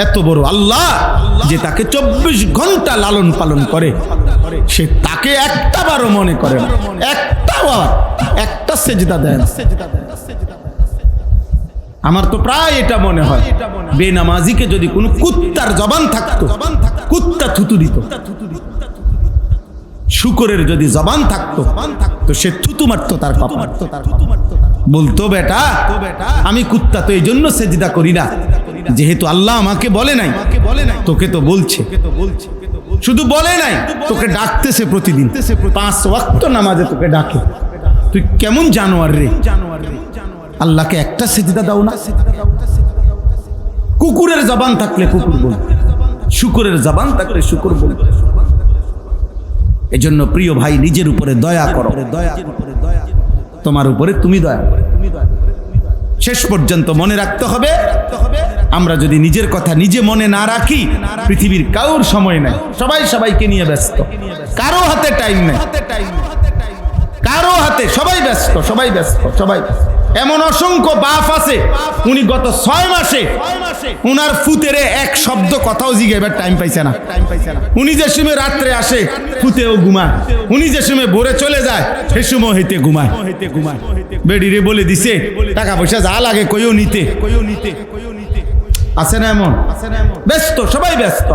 এত বড় আল্লাহ যে তাকে 24 ঘন্টা লালন পালন করে, সে তাকে একটা বারও মনে করে না, একটা সেজদা দেয় না। আমার তো প্রায় এটা মনে হয়, বেনামাজিকে যদি কোনো কুত্তার জবান থাকতো, কুত্তা থুতু দিত। শুকরের যদি জবান থাকতো তো সে থুতু মারতো তার কপালে, বলতো বেটা আমি কুত্তা তো এই জন্য সেজদা করি না, যেহেতু আল্লাহ আমাকে বলে নাই, তোকে তো বলছে। শুধু বলে নাই, তোকে ডাকতেছে প্রতিদিন, 5 ওয়াক্ত নামাজে তোকে ডাকে। তুই কেমন জানোয়ার রে, আল্লাহকে একটা সেজদা দাও না। কুকুরের জবান থাকলে কুকুর বলবে, শুকরের জবান থাকলে শুকর বলবে। এজন্য প্রিয় ভাই, নিজের উপরে দয়া করো, তোমার উপরে তুমি দয়া করো। শেষ পর্যন্ত মনে রাখতে হবে, আমরা যদি নিজের কথা নিজে মনে না রাখি, পৃথিবীর কারোর সময় নাই, সবাই সবাইকে নিয়ে ব্যস্ত, কারো হাতে টাইম নেই, কারো হাতে, সবাই ব্যস্ত, সবাই ব্যস্ত, সবাই। এমন অসংখ্য বাপ আছে, উনি গত 6 মাসে উনার ফুতেরে এক শব্দ কথাও জিজ্ঞাসার টাইম পাইছে না। উনি যে সময় রাত্রে আসে ফুতেও ঘুমায়, উনি যে সময় ভোরে চলে যায় সে সময় হইতে ঘুমায়। বেডিরে বলে দিছে টাকা পয়সা যা লাগে কইও নিতে, আছে না এমন? ব্যস্ত, সবাই ব্যস্ত,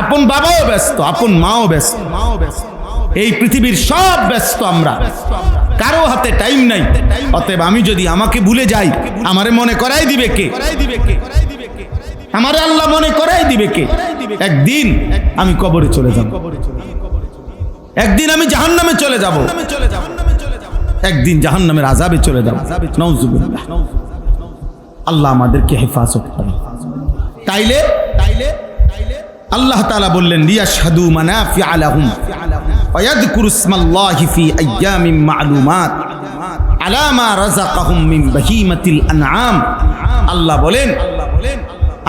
আপন বাবাও ব্যস্ত, আপন মাও ব্যস্ত, এই পৃথিবীর সব ব্যস্ত, আমরা কারো হাতে টাইম নাই। অতএব আমি যদি আমাকে ভুলে যাই, আমারে মনে করাই দিবে কে? আমারে আল্লাহ মনে করাই দিবে কে? একদিন আমি কবরে চলে যাব, একদিন আমি জাহান্নামে চলে যাব, একদিন জাহান্নামের আযাবে চলে যাব। নাউযুবিল্লাহ, আল্লাহ আমাদেরকে হেফাজত করে। তাইলে আল্লাহ তাআলা বললেন, লিয়াশহাদু মানাফিআ লাহুম ওয়া ইয়াযকুরু ইসমাল্লাহি ফি আইয়ামিন মা'লুমাত আলা মা রাযাকাহুম মিন বাহিমাতিল আনআম। আল্লাহ বলেন,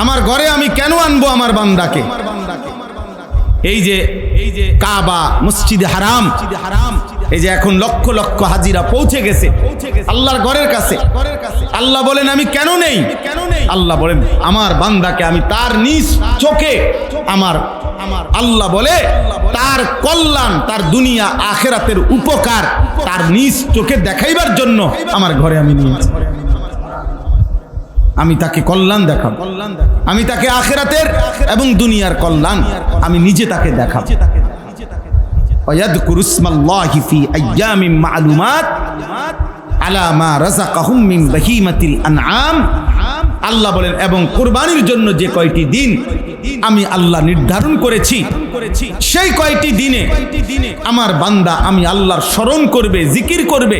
আমার ঘরে আমি কেন আনবো আমার বান্দাকে? এই যে কাবা, মসজিদে হারাম, এই যে এখন লক্ষ লক্ষ হাজিরা পৌঁছে গেছে আল্লাহর ঘরের কাছে। আল্লাহ বলেন আমি কেন নেই? আল্লাহ বলেন আমার বান্দাকে আমি তার নিজ চোখে, আমার আল্লাহ বলে তার কল্যাণ, তার দুনিয়া আখিরাতের উপকার তার নিজ চোখে দেখাইবার জন্য আমার ঘরে আমি নিয়েছি। আমি তাকে কল্যাণ দেখাব, আমি তাকে আখিরাতের এবং দুনিয়ার কল্যাণ আমি নিজে তাকে দেখাব। ওয়ায়াযকুরু ইসমাল্লাহি ফি আইয়ামিন মা'লুমাত আলা মা রাযাকাহুম মিন বাহিমাতিল আনআম। আল্লাহ বলেন এবং কুরবানির জন্য যে কয়টি দিন আমি আল্লাহ নির্ধারণ করেছি, সেই কয়টি দিনে আমার বান্দা আমি আল্লাহর স্মরণ করবে, জিকির করবে।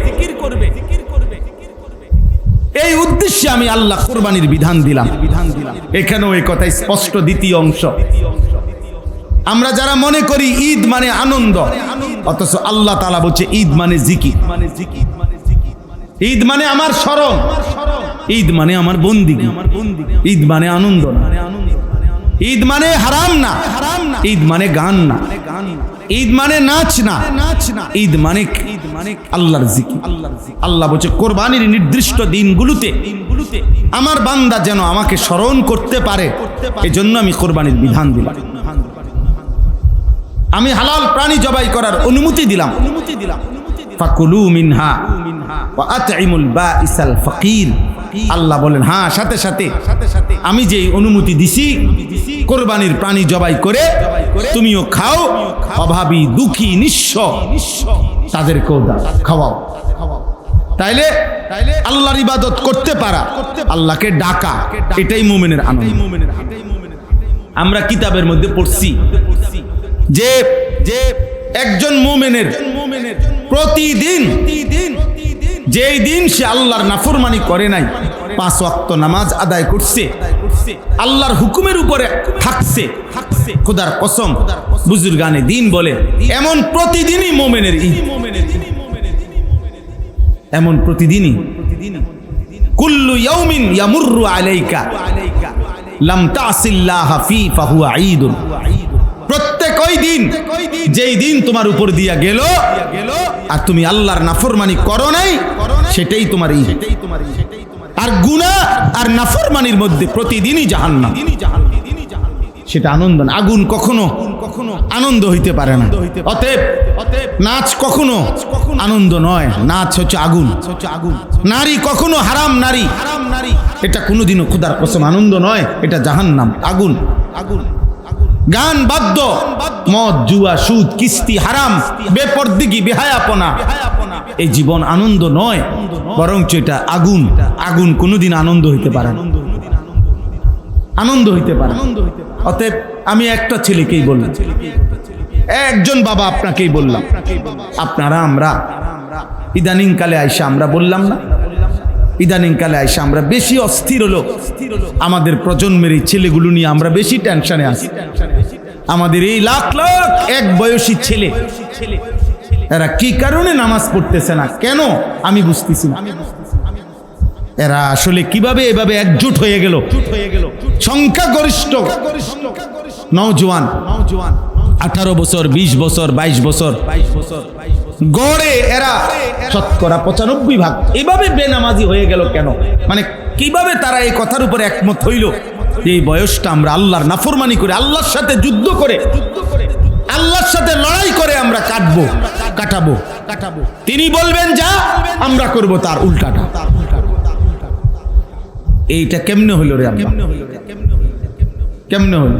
এই উদ্দেশ্যে আমি আল্লাহ কুরবানির বিধান দিলাম। এখানেও এই কথা স্পষ্ট। দ্বিতীয় অংশ, আমরা যারা মনে করি ঈদ মানে আনন্দ, অথচ আল্লাহ তাআলা বলছে ঈদ মানে জিকির, ঈদ মানে আমার স্মরণ, ঈদ মানে আমার বন্দিগি, ঈদ মানে আনন্দ না, ঈদ মানে হারাম না, ঈদ মানে গান না, ঈদ মানে নাচ না, ঈদ মানে আল্লাহর জিকির। আল্লাহ বলছে কোরবানির নির্দিষ্ট দিনগুলোতে আমার বান্দা যেন আমাকে স্মরণ করতে পারে, এজন্য আমি কোরবানির বিধান দিলাম। আমি হালাল প্রাণী জবাই করার অনুমতি দিলাম। ফাকুলু মিনহা ওয়া আতইমুল বাঈসাল ফাকির। আল্লাহ বলেন হ্যাঁ, সাথে সাথে আমি যে অনুমতি দিছি কোরবানির প্রাণী জবাই করে তুমিও খাও, অভাবী দুঃখী নিঃস্ব তাদেরকেও দাও, খাওয়াও। তাইলে আল্লাহর ইবাদত করতে পারা, আল্লাহকে ডাকা, এটাই মুমিনের আনন্দ। আমরা কিতাবের মধ্যে পড়ছি যে একজন মুমিনের প্রতিদিন, যেই দিন সে আল্লাহর নাফরমানি করে নাই, 5 ওয়াক্ত নামাজ আদায় করছে, আল্লাহর হুকুমের উপরে থাকছে, খোদার কসম বুজুর্গানে দিন বলে এমন প্রতিদিনই মুমিনের ঈদ, এমন প্রতিদিনই। কুল্লু ইয়াউমিন ইয়ামুররু আলাইকা লাম তাসিল্লাহ ফি ফাহুয়া ঈদুন। প্রত্যেক ওই দিন, যেই দিন তোমার উপর দিয়া গেল আর তুমি আল্লাহর নাফরমানি করো নাই, সেটাই তোমার ঈদ। আর আর গুনাহ আর নাফরমানির মধ্যে প্রতিদিনই জাহান্নাম। সেটা আনন্দ না। আগুন কখনো আনন্দ হইতে পারে না। অতএব নাচ কখনো আনন্দ নয়, নাচ হচ্ছে আগুন। নারী কখনো হারাম নারী এটা কোনোদিনও খোদার কসম আনন্দ নয়, এটা জাহান্নাম, আগুন। গান, বাদ্য, মদ, জুয়া, সুদ, কিস্তি, হারাম, বেপরদিগি, বেহায়াপনা, এই জীবন আনন্দ নয়, বরঞ্চ এটা আগুন। আগুন কোনোদিন আনন্দ হইতে পারে না, আনন্দ হইতে পারে। অতএব আমি একটা ছেলেকেই বললাম, একজন বাবা আপনাকেই বললাম, আপনারা আমরা ইদানিং কালে আইসা আমরা বললাম না, ইদানিং কালে আইসা আমরা বেশি অস্থির হলো, আমাদের প্রজন্মের এই ছেলেগুলো নিয়ে আমরা বেশি টেনশনে আছি। আমাদের এই লাখ লাখ এক বয়সী ছেলে, এরা কি কারণে নামাজ পড়তেছে না, কেন আমি বুঝতেছি না। এরা আসলে কিভাবে এভাবে একজুট হয়ে গেল। সংখ্যাগরিষ্ঠ নওজোয়ান 18 বছর, 20 বছর, 22 বছর গড়ে এরা শতকরা 95% এভাবে বেনামাজি হয়ে গেল কেন? মানে কিভাবে তারা এই কথার উপরে একমত হইল এই বয়সটা আমরা আল্লাহর নাফরমানি করে, আল্লাহর সাথে যুদ্ধ করে, আল্লাহর সাথে লড়াই করে আমরা কাটাবো। তিনি বলবেন যা, আমরা করব তার উল্টাটা। এইটা কেমনে হইল রে আল্লাহ? কেমনে হইল?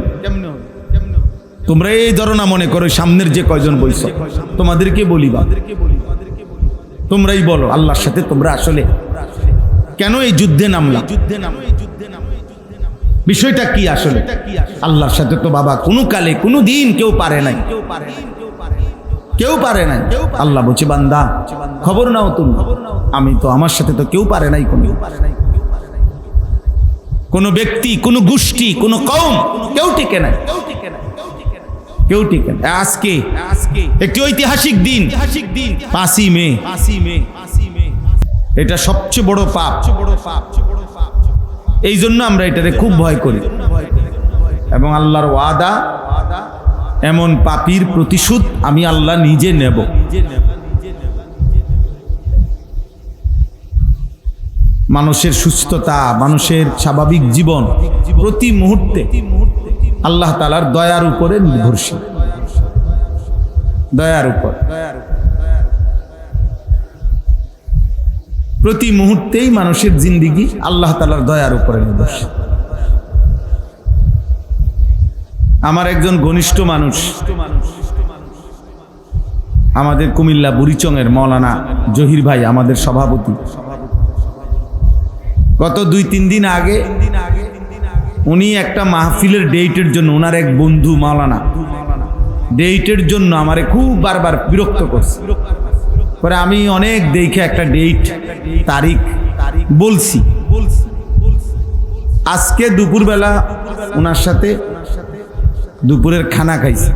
তোমরা এই ধরনা মনে করো, সামনের যে কয়জন বইছ তোমাদেরকে বলিবা, তোমরাই বলো আল্লাহর সাথে তোমরা আসলে কেন এই যুদ্ধে নামলা? বিষয়টা কি আসলে? আল্লাহর সাথে তো বাবা কোনো কালে কোনো দিন কেউ পারে নাই, কেউ পারে নাই। আল্লাহ বলছে বান্দা খবর নাও তুমি, আমি তো আমার সাথে তো কেউ পারে নাই। কোনো ব্যক্তি, কোনো গোষ্ঠী, কোনো কওম কেউ টিকে নাই, কেউ টিকে নাই। আজকে একটি ঐতিহাসিক দিন 5ই মে, এটা সবচেয়ে বড় পাপ। এই জন্য আমরা এটারে খুব ভয় করি, এবং আল্লাহর ওয়াদা, এমন পাপীর প্রতিশোধ আমি আল্লাহ নিজে নেব। মানুষের সুস্থতা, মানুষের স্বাভাবিক জীবন প্রতি মুহূর্তে আল্লাহ তাআলার দয়ার উপরে নির্ভরশীল, দয়ার উপর। প্রতি মুহূর্তেই মানুষের জিন্দিগি আল্লাহ তাআলার দয়ার উপরে নির্ভরশীল। আমার একজন ঘনিষ্ঠ মানুষ, আমাদের কুমিল্লা বুড়িচংয়ের মৌলানা জহির ভাই, আমাদের সভাপতি, গত 2-3 দিন আগে উনি একটা মাহফিলের ডেটের জন্য, ওনার এক বন্ধু মাওলানা ডেটের জন্য আমারে খুব বারবার বিরক্ত করছে। পরে আমি অনেক দেখে একটা ডেট তারিখ বলছি। আজকে দুপুরবেলা ওনার সাথে দুপুরের খানা খাইছি,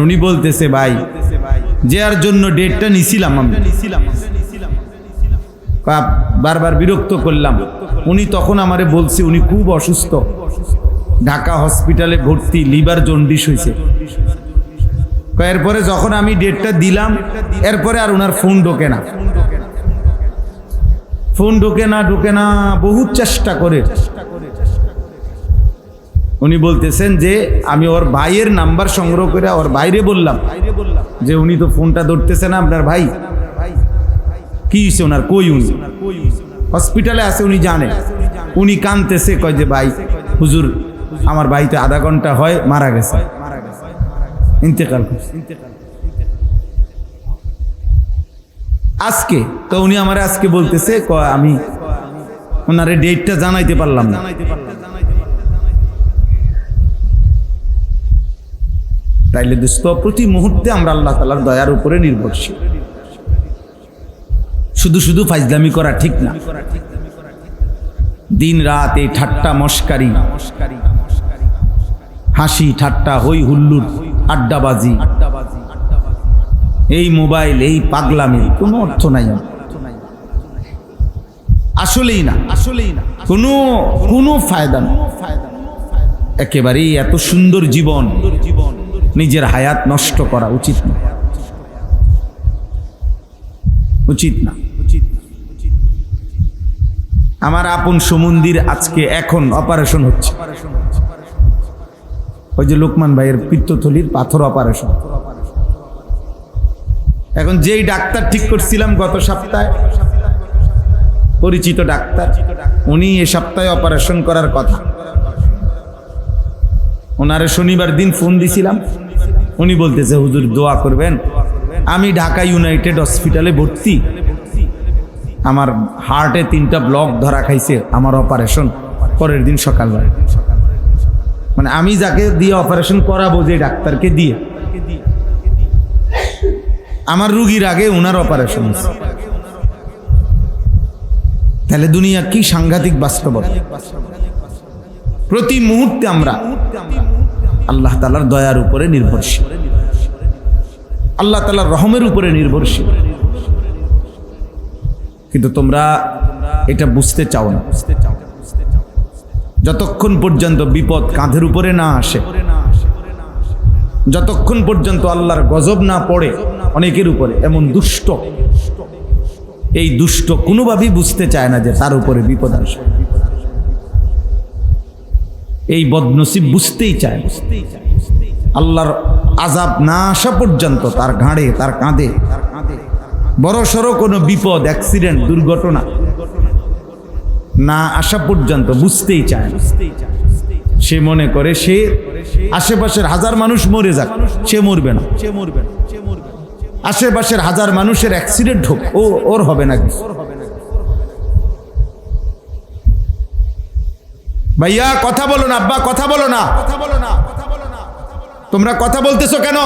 উনি বলতেছে ভাই যার জন্য ডেটটা নিছিলাম আমি, বারবার বিরক্ত করলাম। উনি তখন আমারে বলছে উনি খুব অসুস্থ, ঢাকা হসপিটালে ভর্তি, লিভার জন্ডিস হয়েছে। এরপরে যখন আমি ডেটটা দিলাম, এরপরে আর ওনার ফোন ঢোকে না, ফোন ঢোকে না, বহুত চেষ্টা করে উনি বলতেছেন যে আমি ওর ভাইয়ের নাম্বার সংগ্রহ করে ওর বাইরে বললাম যে উনি তো ফোনটা ধরতেছে না, আপনার ভাই কি হয়েছে ওনার, কই উনি হসপিটালে আছে, উনি জানে। উনি কানতেছে, কয় যে ভাই হুজুর আমার ভাই তো আধা ঘন্টা হয় মারা গেছে, ইন্তেকাল করছে। আজকে তো উনি আমার আজকে বলতেছে আমি ওনারে ডেটটা জানাইতে পারলাম না। তাইলে দোস্ত প্রতি মুহূর্তে আমরা আল্লাহ তাআলার দয়ার উপরে নির্ভরশীল। শুধু শুধু ফাজলামি করা ঠিক না। দিন রাত এই ঠাট্টা মস্কারি, হাসি ঠাট্টা, হই হুল্লুর, আড্ডাবাজি, এই মোবাইল, এই পাগলামি কোনো অর্থ নাই, আসলেই না, কোনো ফায়দা না। একেবারেই এত সুন্দর জীবন নিজের হায়াত নষ্ট করা উচিত না, উচিত না। আমার আপন সমুন্দির আজকে এখন অপারেশন হচ্ছে, ওই যে লোকমান ভাইয়ের পিত্তথলির পাথর অপারেশন। এখন যেই ডাক্তার ঠিক করছিলাম গত সপ্তাহে, পরিচিত ডাক্তার, উনি এ সপ্তাহে অপারেশন করার কথা। ওনারে শনিবার দিন ফোন দিছিলাম, উনি বলতেছে হুজুর দোয়া করবেন, আমি ঢাকা ইউনাইটেড হসপিটালে ভর্তি, আমার হার্টে 3টা ব্লক ধরা খাইছে, আমার অপারেশন পরের দিন সকালবেলা। মানে আমি যাকে দিয়ে অপারেশন করাবো, যে ডাক্তারকে দিয়ে, আমার রুগীর আগে ওনার অপারেশন। তাহলে দুনিয়া কি সাংঘাতিক বাস্তবতা। প্রতি মুহূর্তে আমরা আল্লাহ তাআলার দয়ার উপরে নির্ভরশীল, আল্লাহ তাআলার রহমের উপরে নির্ভরশীল, কিন্তু তোমরা এটা বুঝতে চাও না। যতক্ষণ পর্যন্ত বিপদ কাঁধের উপরে না আসে, যতক্ষণ পর্যন্ত আল্লাহর গজব না পড়ে অনেকের উপরে, এমন দুষ্ট, এই দুষ্ট কোনোভাবেই বুঝতে চায় না যে তার উপরে বিপদ আসে। এই বদনসিব বুঝতেই চায়, আল্লাহর আযাব না আসা পর্যন্ত তার ঘাড়ে, তার কাঁধে বড়সড় কোনো বিপদ, অ্যাক্সিডেন্ট, দুর্ঘটনা না আসা পর্যন্ত বুঝতেই চায় না। সে মনে করে সে আশেপাশের 1000 মানুষ মরে যাক, সে মরবে না। আশেপাশের 1000 মানুষের অ্যাক্সিডেন্ট হোক, ওর হবে না কিছু। ভাইয়া কথা বলো না, আব্বা কথা বলো না, তোমরা কথা বলতেছো কেন?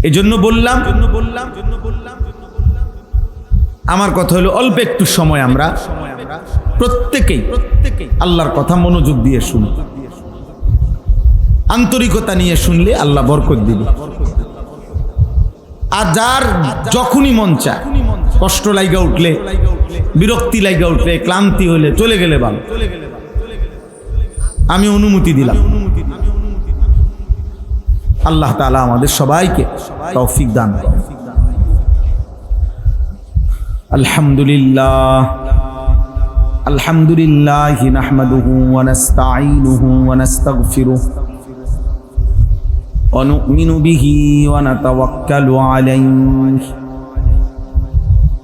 এজন্য বললাম, আমার কথা হলো অল্প একটু সময় আমরা প্রত্যেকেই আল্লাহর কথা মনোযোগ দিয়ে শুনি, আন্তরিকতা নিয়ে শুনলে আল্লাহ বরকত দিবে। আর যার যখনই মন চায়, কষ্ট লাগা উঠলে, বিরক্তি লাগা উঠলে, ক্লান্তি হলে চলে গেলে ভালো, আমি অনুমতি দিলাম। আল্লাহ তাআলা আমাদের সবাইকে তৌফিক দান করেন। আলহামদুলিল্লাহ, আলহামদুলিল্লাহ নাহমাদুহু ওয়া নাস্তাঈনুহু ওয়া নাস্তাগফিরুহু ওয়া নু'মিনু বিহি ওয়া নাতাওয়াক্কালু আলাইহি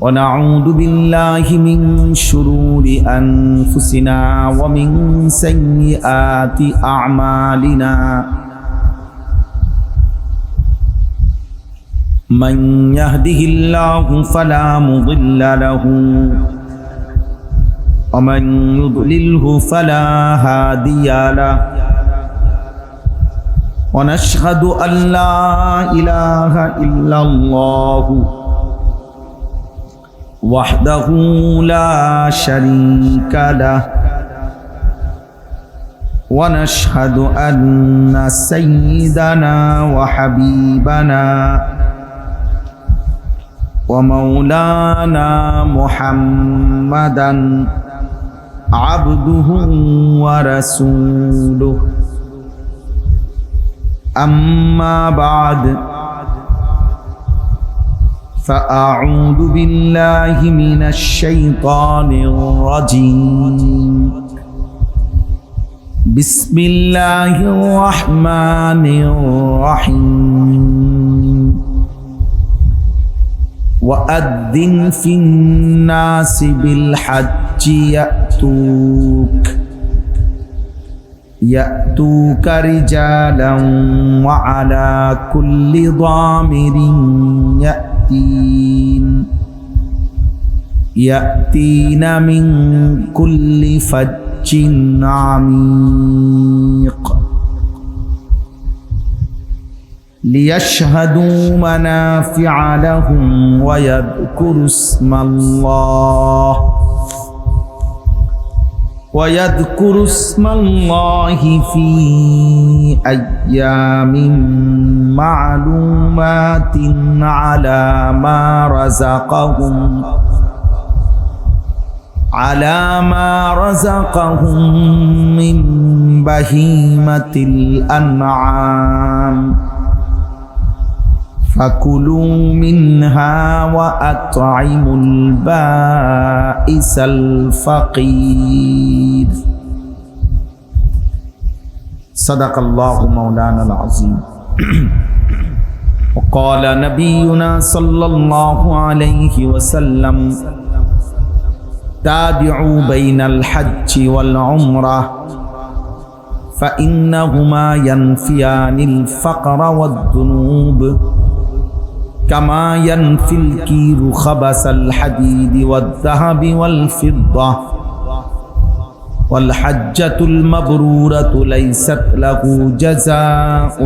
ওয়া নাউযু বিল্লাহি মিন শুরুরি আনফুসিনা ওয়া মিন সাইয়্যাতি আ'মালিনা। من يهده الله فلا مضل له ومن يضلله فلا هادي له ونشهد أن لا إله إلا الله وحده لا شريك له ونشهد أن سيدنا وحبيبنا ومولانا محمدا عبده ورسوله أما بعد فأعوذ بالله من الشيطان الرجيم بسم الله الرحمن الرحيم وأذن في الناس بالحج يأتوك رجالا وعلى كل ضامر يأتين من كل فج عميق ليشهدوا منافع لهم ويذكروا اسم الله في أيام معلومات على ما رزقهم من بهيمة الأنعام فكلوا منها وأطعموا البائس الفقير صدق الله مولانا العظيم وقال نبينا صلى الله عليه وسلم تابعوا بين الحج والعمرة فإنهما ينفيان الفقر والذنوب كما ينفي الكير خبث الحديد والذهب والفضة والحجة المبرورة ليست له جزاء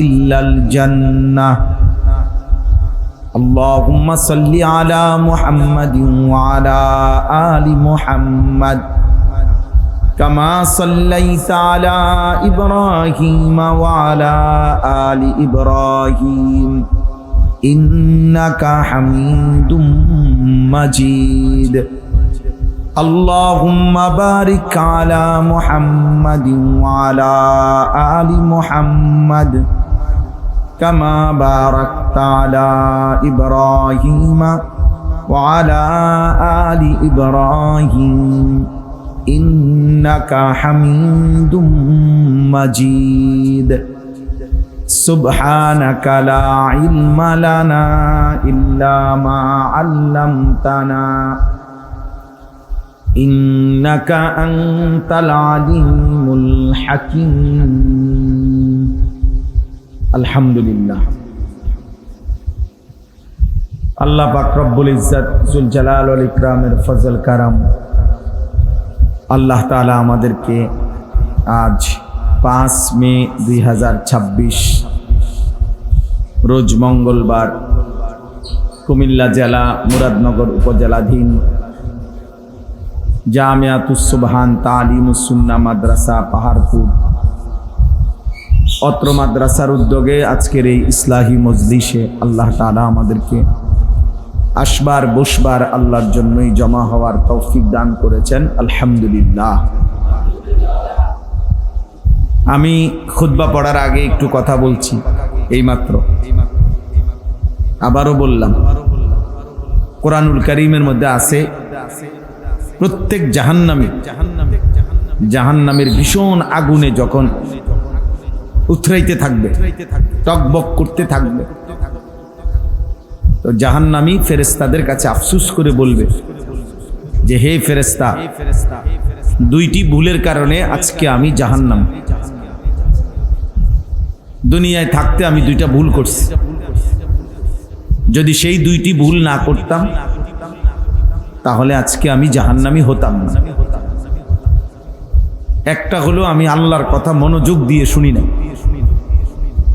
إلا الجنة اللهم صل على محمد وعلى آل محمد كما صليت على إبراهيم وعلى آل إبراهيم إنك حميد مجيد اللهم بارك على محمد وعلى آل محمد كما باركت على إبراهيم وعلى آل إبراهيم إنك حميد مجيد سبحانك لا علم لنا إلا ما علمتنا إنك أنت العليم الحكيم الحمد لله আল্লাহ পাক রব্বুল ইজ্জত জুল জালাল ওয়াল ইকরামের ফজল কারাম আল্লাহ তাআলা আমাদেরকে আজ 5 মে 2026 রোজ মঙ্গলবার কুমিল্লা জেলা মুরাদনগর উপজেলাধীন জামিয়াতুস সুবহান তালিমুস সুন্নাহ মাদ্রাসা পাহাড়পুর অত্র মাদ্রাসার উদ্যোগে আজকের এই ইসলাহি মজলিসে আল্লাহ তাআলা আমাদেরকে আসবার বসবার আল্লাহর জন্যই জমা হওয়ার তৌফিক দান করেছেন আলহামদুলিল্লাহ। আমি খুতবা পড়ার আগে একটু কথা বলছি, এইমাত্র আবারও বললাম, কোরআনুল কারীমের মধ্যে আছে প্রত্যেক জাহান্নামের ভীষণ আগুনে যখন উথরাইতে থাকবে, টকবক করতে থাকবে, তো জাহান্নামী ফেরেশতাদের কাছে আফসোস করে বলবে যে হে ফেরেশতা, দুইটি ভুলের কারণে আজকে আমি জাহান্নাম। দুনিয়ায় থাকতে আমি দুইটা ভুল করছি, যদি সেই দুইটি ভুল না করতাম তাহলে আজকে আমি জাহান্নামী হতাম না। একটা হলো আমি আল্লাহর কথা মনোযোগ দিয়ে শুনি না,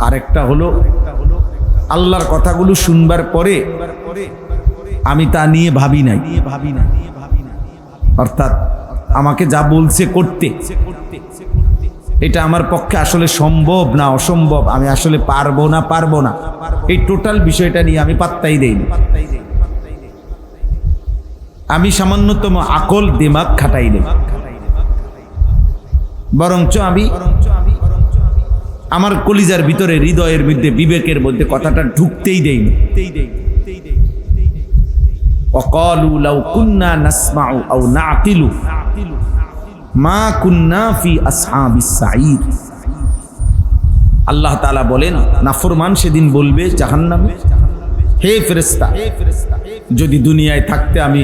আর একটা হলো আল্লাহর কথাগুলো শুনবার পরে আমি তা নিয়ে ভাবি নাই। অর্থাৎ আমাকে যা বলছে করতে, এটা আমার পক্ষে আসলে সম্ভব না অসম্ভব, আমি আসলে পারবো না, এই টোটাল বিষয়টা নিয়ে আমি পাত্তাই দেই না। আমি সামান্যতম আকল দিমাগ খাটাই দেই, বরঞ্চ আমি আমার কলিজার ভিতরে, হৃদয়ের মধ্যে, বিবেকের মধ্যে কথাটা ঢুকতেই দেই না। ওয়াকালু লাউ কুন্না নাসমাউ আও নাআকিলু মা কুন্না ফি আসহাবিস সাঈর। আল্লাহ তাআলা বলেন, নাফরমান সেদিন বলবে জাহান্নামে, হে ফেরেশতা, যদি দুনিয়ায় থাকতে আমি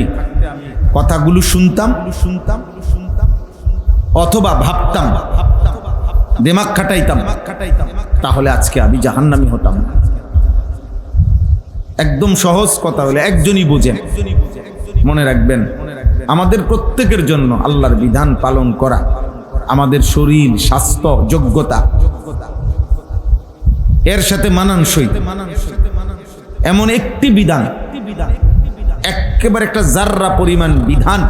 কথাগুলো শুনতাম অথবা ভাবতাম, দিমাগ খাটাইতাম, তাহলে আজকে আমি জাহান্নামী হতাম না। একদম সহজ কথা হলে একজনই বোঝেন। মনে রাখবেন, আমাদের প্রত্যেকের জন্য আল্লাহর বিধান পালন করা, আমাদের শরীর, স্বাস্থ্য, যোগ্যতা, এর সাথে মানানসই এমন একটি বিধান, একেবারে একটা জাররা পরিমাণ বিধান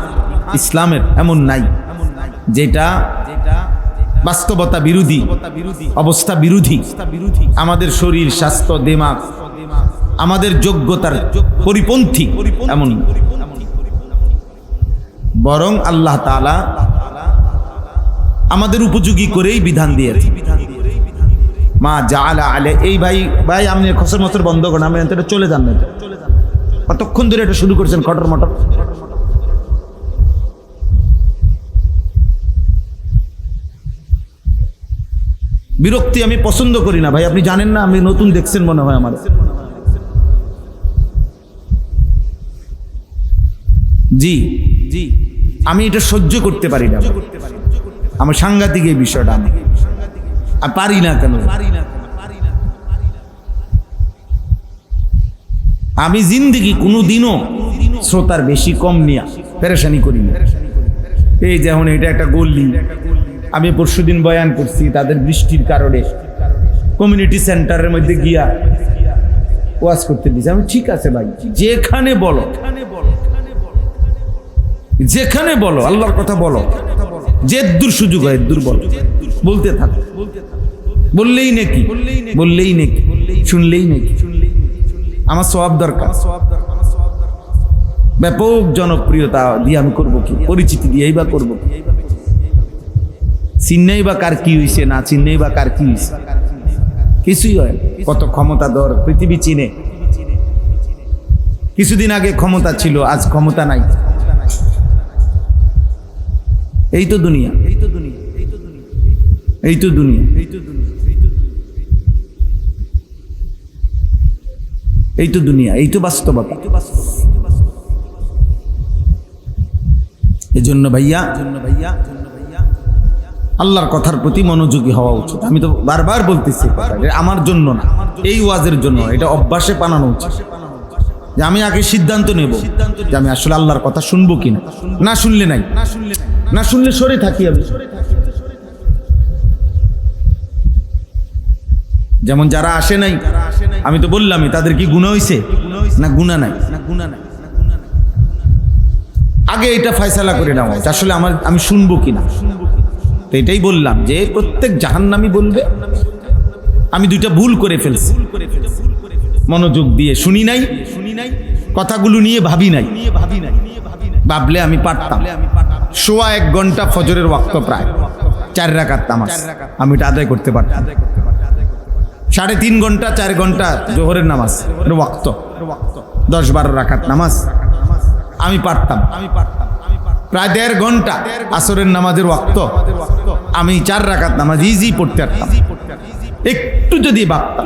ইসলামের এমন নাই যেটা বাস্তবতা বিরোধী, অবস্থা বিরোধী, আমাদের শরীর, স্বাস্থ্য, দিমাগ, আমাদের যোগ্যতার পরিপন্থী এমন। বরং আল্লাহ তাআলা আমাদের উপযোগী করেই বিধান দিয়েছে। মা জাআলা আলে এই ভাই আপনি খসর মসর বন্ধ করেন, আমি এটা চলে যান না। কতক্ষণ ধরে এটা শুরু করছেন খটর মটর। বিরক্তি আমি পছন্দ করি না ভাই, আপনি জানেন না, আমি নতুন দেখছেন মনে হয় আমার। জি জি, আমি এটা সহ্য করতে পারি না, আমার সাংঘাতিক এই বিষয়টা, আমি পারি না। কেন আমি জিন্দেগি কোনোদিনও শ্রোতার বেশি কম নিয়ে পেরেশানি করি না। এই যেমন এটা একটা গল্লি, আমি পরশুদিন বয়ান করছি, তাদের বৃষ্টির কারণে কমিউনিটি সেন্টারের মধ্যে গিয়া ওয়াজ করতে দিয়েছে। আমি ঠিক আছে ভাই, যেখানে বলো, যেখানে বলো আল্লাহর কথা বলো, যে দূর সুযোগ হয় দূর বলো, বলতে থাকো, বললেই নাকি, বললেই নাকি, শুনলেই নাকি। আমার সওয়াব দরকার, ব্যাপক জনপ্রিয়তা দিয়ে আমি করবো কি, পরিচিতি দিয়েই বা করবো কি, চিন্নেই বা কার কি হয়েছে, না চিন্নেই বা কার কি হয়েছে, কিছুই হয়। কত ক্ষমতাধর পৃথিবী চিনে। কিছুদিন আগে ক্ষমতা ছিল, আজ ক্ষমতা নাই। এই তো দুনিয়া, এই তো দুনিয়া, এই তো দুনিয়া, এই তো দুনিয়া, এই তো বাস্তবতা। এজন্য ভাইয়া আল্লাহর কথার প্রতি মনোযোগী হওয়া উচিত। আমি তো বারবার বলতেছি, আমার জন্য না, এই ওয়াজের জন্য, এটা অভ্যাসে বানানো উচিত যে আমি আগে সিদ্ধান্ত নেব যে আমি আসলে আল্লাহর কথা শুনবো কিনা। না শুনলে নাই, না শুনলে সরে থাকি আমি। যেমন যারা আসে নাই, আমি তো বললামই, তাদের কি গুনাহ হইছে না গুনাহ নাই? আগে এটা ফয়সালা করে নাও আসলে আমি শুনবো কিনা। তো এটাই বললাম যে প্রত্যেক জাহান্নামী বলবে আমি দুইটা ভুল করে ফেলছি, মনোযোগ দিয়ে শুনি নাই, কথাগুলো নিয়ে ভাবি নাই। ভাবলে আমি পারতাম। সোয়া 1 ঘন্টা ফজরের ওয়াক্ত, প্রায় 4 রাকাত নামাজ আমি এটা আদায় করতে পারতাম। 3.5 ঘন্টা 4 ঘন্টা জোহরের নামাজ ওয়াক্ত, 10-12 রাকাত নামাজ আমি পারতাম। প্রায় 1.5 ঘন্টা আসরের নামাজের ওয়াক্ত আমি 4 রাকাত নামাজ ইজি পড়তে পারতাম। একটু যদি ভাবতাম,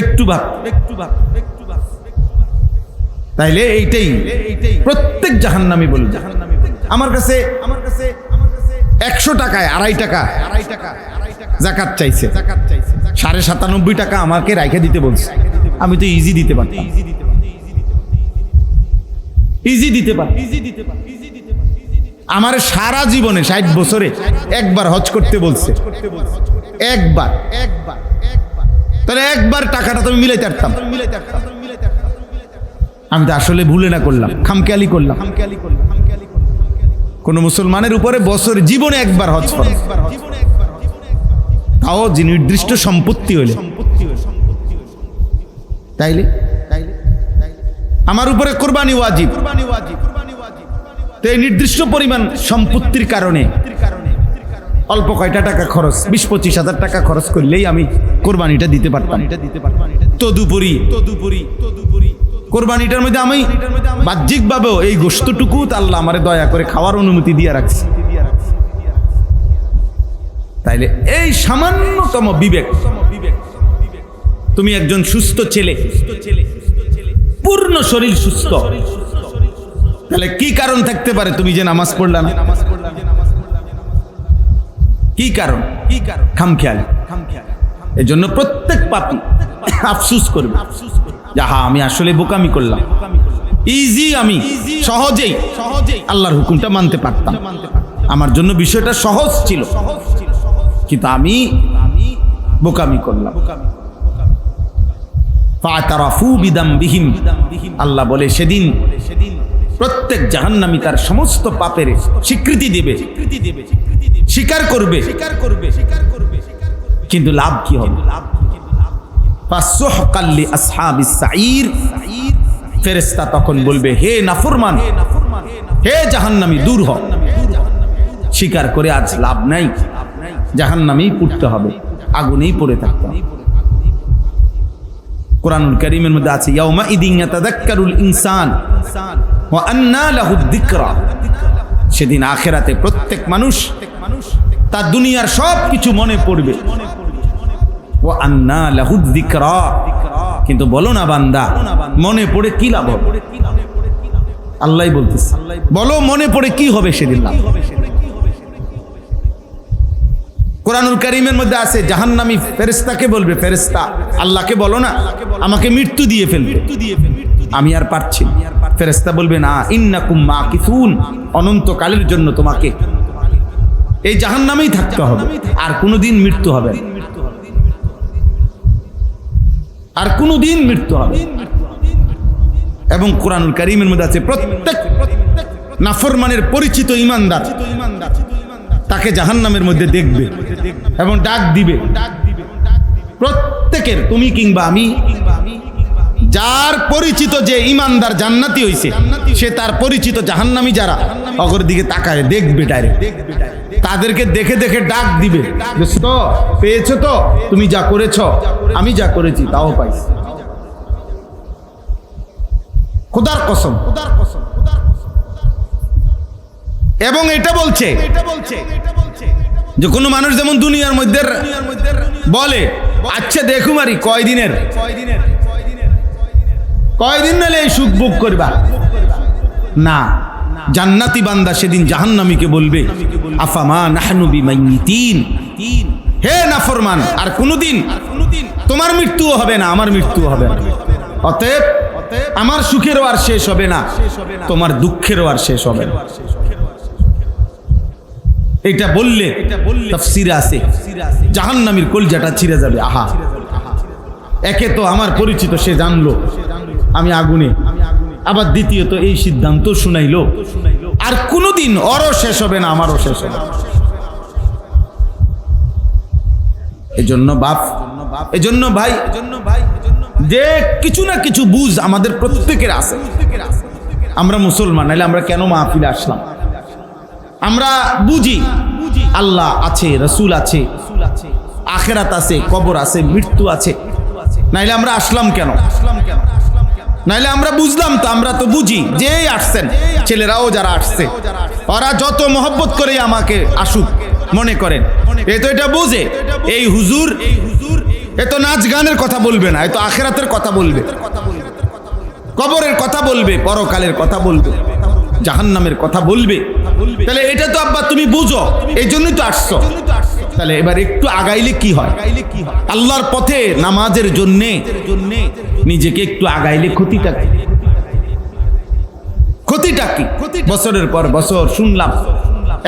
একটু তাইলে এইটাই প্রত্যেক জাহান্নামী বলবে। আমার কাছে 100 টাকায় 2.5 টাকা যাকাত চাইছে, 97.5 টাকা আমাকে রাইখে দিতে বলছে। আমি তো ইজি দিতে পারতাম, ইজি দিতে পারতাম। আমার সারা জীবনে 60 বছরে একবার হজ করতে বলছে, একবার। তাহলে একবার টাকাটা তুমি মিলাইতে পারতাম। আমি তো আসলে ভুলে না করলাম, খামখেয়ালি করলাম। কোন মুসলমানের উপরে বছর জীবনে একবার হজ ফরজ, তাও যে নির্দিষ্ট সম্পত্তি হলে। তাইলে আমার উপরে কোরবানি ওয়াজিব, তো এই নির্দিষ্ট পরিমাণ সম্পত্তির কারণে অল্প কয়টা টাকা খরচ, 20-25 হাজার টাকা খরচ করলেই আমি কোরবানিটা দিতে পারতাম। তদুপরি কোরবানিটার মধ্যে আমি বাহ্যিকভাবেও এই গোশতটুকু আল্লাহ আমারে দয়া করে খাওয়ার অনুমতি দিয়ে রাখছে। তাইলে এই সামান্যতম বিবেক, তুমি একজন সুস্থ ছেলে, পূর্ণ শরীর সুস্থ, তাহলে কি কারণ থাকতে পারে তুমি যে নামাজ পড়লা না? কি কারণ? খামখেয়ালি। এই জন্য প্রত্যেক পাপী আফসোস করবে, যাহা আমি আসলে বোকামি করলাম। ইজি, আমি সহজেই আল্লাহর হুকুমটা মানতে পারতাম, আমার জন্য বিষয়টা সহজ ছিল, কিন্তু আমি বোকামি করলাম। ফাতারাফু বিদামবিহিম, আল্লাহ বলে সেদিন প্রত্যেক জাহান্নামী তার সমস্ত পাপের স্বীকৃতি দেবে, স্বীকার করবে, কিন্তু লাভ কি হবে? ফাসুহকাল লিআসহাবিস সাঈর, ফেরেশতা তখন বলবে হে নাফরমান, হে জাহান্নামী দূর হ। স্বীকার করে আজ লাভ নাই, জাহান্নামেই পড়তে হবে, আগুনেই পড়ে থাকতে হবে। কুরআনুল কারীমের মধ্যে আছে ইয়াউমা ইদিন ইয়াতাযাক্কারুল ইনসান ওয়া আন্না লাহু যিকরা। সেদিন আখিরাতে প্রত্যেক মানুষ তার দুনিয়ার সব কিছু মনে পড়বে। ওয়া আন্না লাহু যিকরা, কিন্তু বলো না বান্দা মনে পড়ে কি লাভ হবে? আল্লাহই বলতেছে, বলো মনে পড়ে কি হবে সেদিন লাভ? কুরআনুল কারীমের মধ্যে আছে জাহান্নামী ফেরেশতাকে বলবে, ফেরেশতা আল্লাহকে বলো না আমাকে মৃত্যু দিয়ে ফেলবে, আমি আর পারছি না। ফেরেশতা বলবে না, ইন্নাকুম মাকিসুন, অনন্তকালের জন্য তোমাকে এই জাহান্নামেই থাকতে হবে, আর কোনোদিন মৃত্যু হবে না, আর কোনোদিন মৃত্যু হবে। এবং কুরআনুল কারীমের মধ্যে আছে প্রত্যেক নাফরমানের পরিচিত ঈমানদার তাকে জাহান্নামের মধ্যে দেখবে এবং ডাক দিবে। প্রত্যেকের, তুমি কিংবা আমি, যার পরিচিত যে ঈমানদার জান্নাতি হইছে সে তার পরিচিত জাহান্নামী যারা অগর দিকে তাকায় দেখবে ডাইরেক্ট। তাদেরকে দেখে দেখে ডাক দিবে, দোস্ত পেয়েছো তো, তুমি যা করেছো আমি যা করেছি তাও পাইছি। খোদার কসম। এবং এটা বলছে যে কোনো মানুষ যেমন দুনিয়ার মধ্যে বলে আচ্ছা দেখুম আরি কয়দিন নালে এই সুখ ভোগ করবা না, জান্নাতি বান্দা সেদিন জাহান্নামীকে বলবে আফামা নাহনু বিমাইতিন, হে নাফরমান আর কোনদিন তোমার মৃত্যুও হবে না, আমার মৃত্যুও হবে না, অতএব আমার সুখেরও আর শেষ হবে না, তোমার দুঃখেরও আর শেষ হবে না। এটা বললে তাফসীরে আছে জাহান্নামীর কলজাটা ছিঁড়ে যাবে। আহা, একে তো আমার পরিচিত সে জানলো আমি আগুনে, আবার দ্বিতীয়ত এই সিদ্ধান্ত শুনাইলো আর কোনোদিন ওরও শেষ হবে না, আমারও শেষ হবে না। এজন্য বাপ, এজন্য ভাই, যে কিছু না কিছু বুঝ আমাদের প্রত্যেকের আছে। আমরা মুসলমান, নাইলে আমরা কেন মাহফিলে আসলাম? আমরা বুঝি আল্লাহ আছে, রাসূল আছে, আখিরাত আছে, কবর আছে, মৃত্যু আছে, নাইলে আমরা আসলাম কেন? নাইলে আমরা বুঝলাম তো, আমরা তো বুঝি যে আসছেন, ছেলেরাও যারা আসছে ওরা যত মহব্বত করে আমাকে আসুক মনে করেন, এ তো এটা বোঝে এই হুজুর এ তো নাচ গানের কথা বলবে না, এ তো আখিরাতের কথা বলবে, কবরের কথা বলবে, পরকালের কথা বলবে, জাহান্নামের কথা বলবে। তাহলে এটা তো আব্বা তুমি বুঝো, এই জন্যই তো আসছো। তাহলে এবার একটু আগাইলে কি হয়? আল্লাহর পথে নামাজের জন্যে নিজেকে একটু আগাইলে ক্ষতিটা কি? ক্ষতিটা কি? বছরের পর বছর শুনলাম,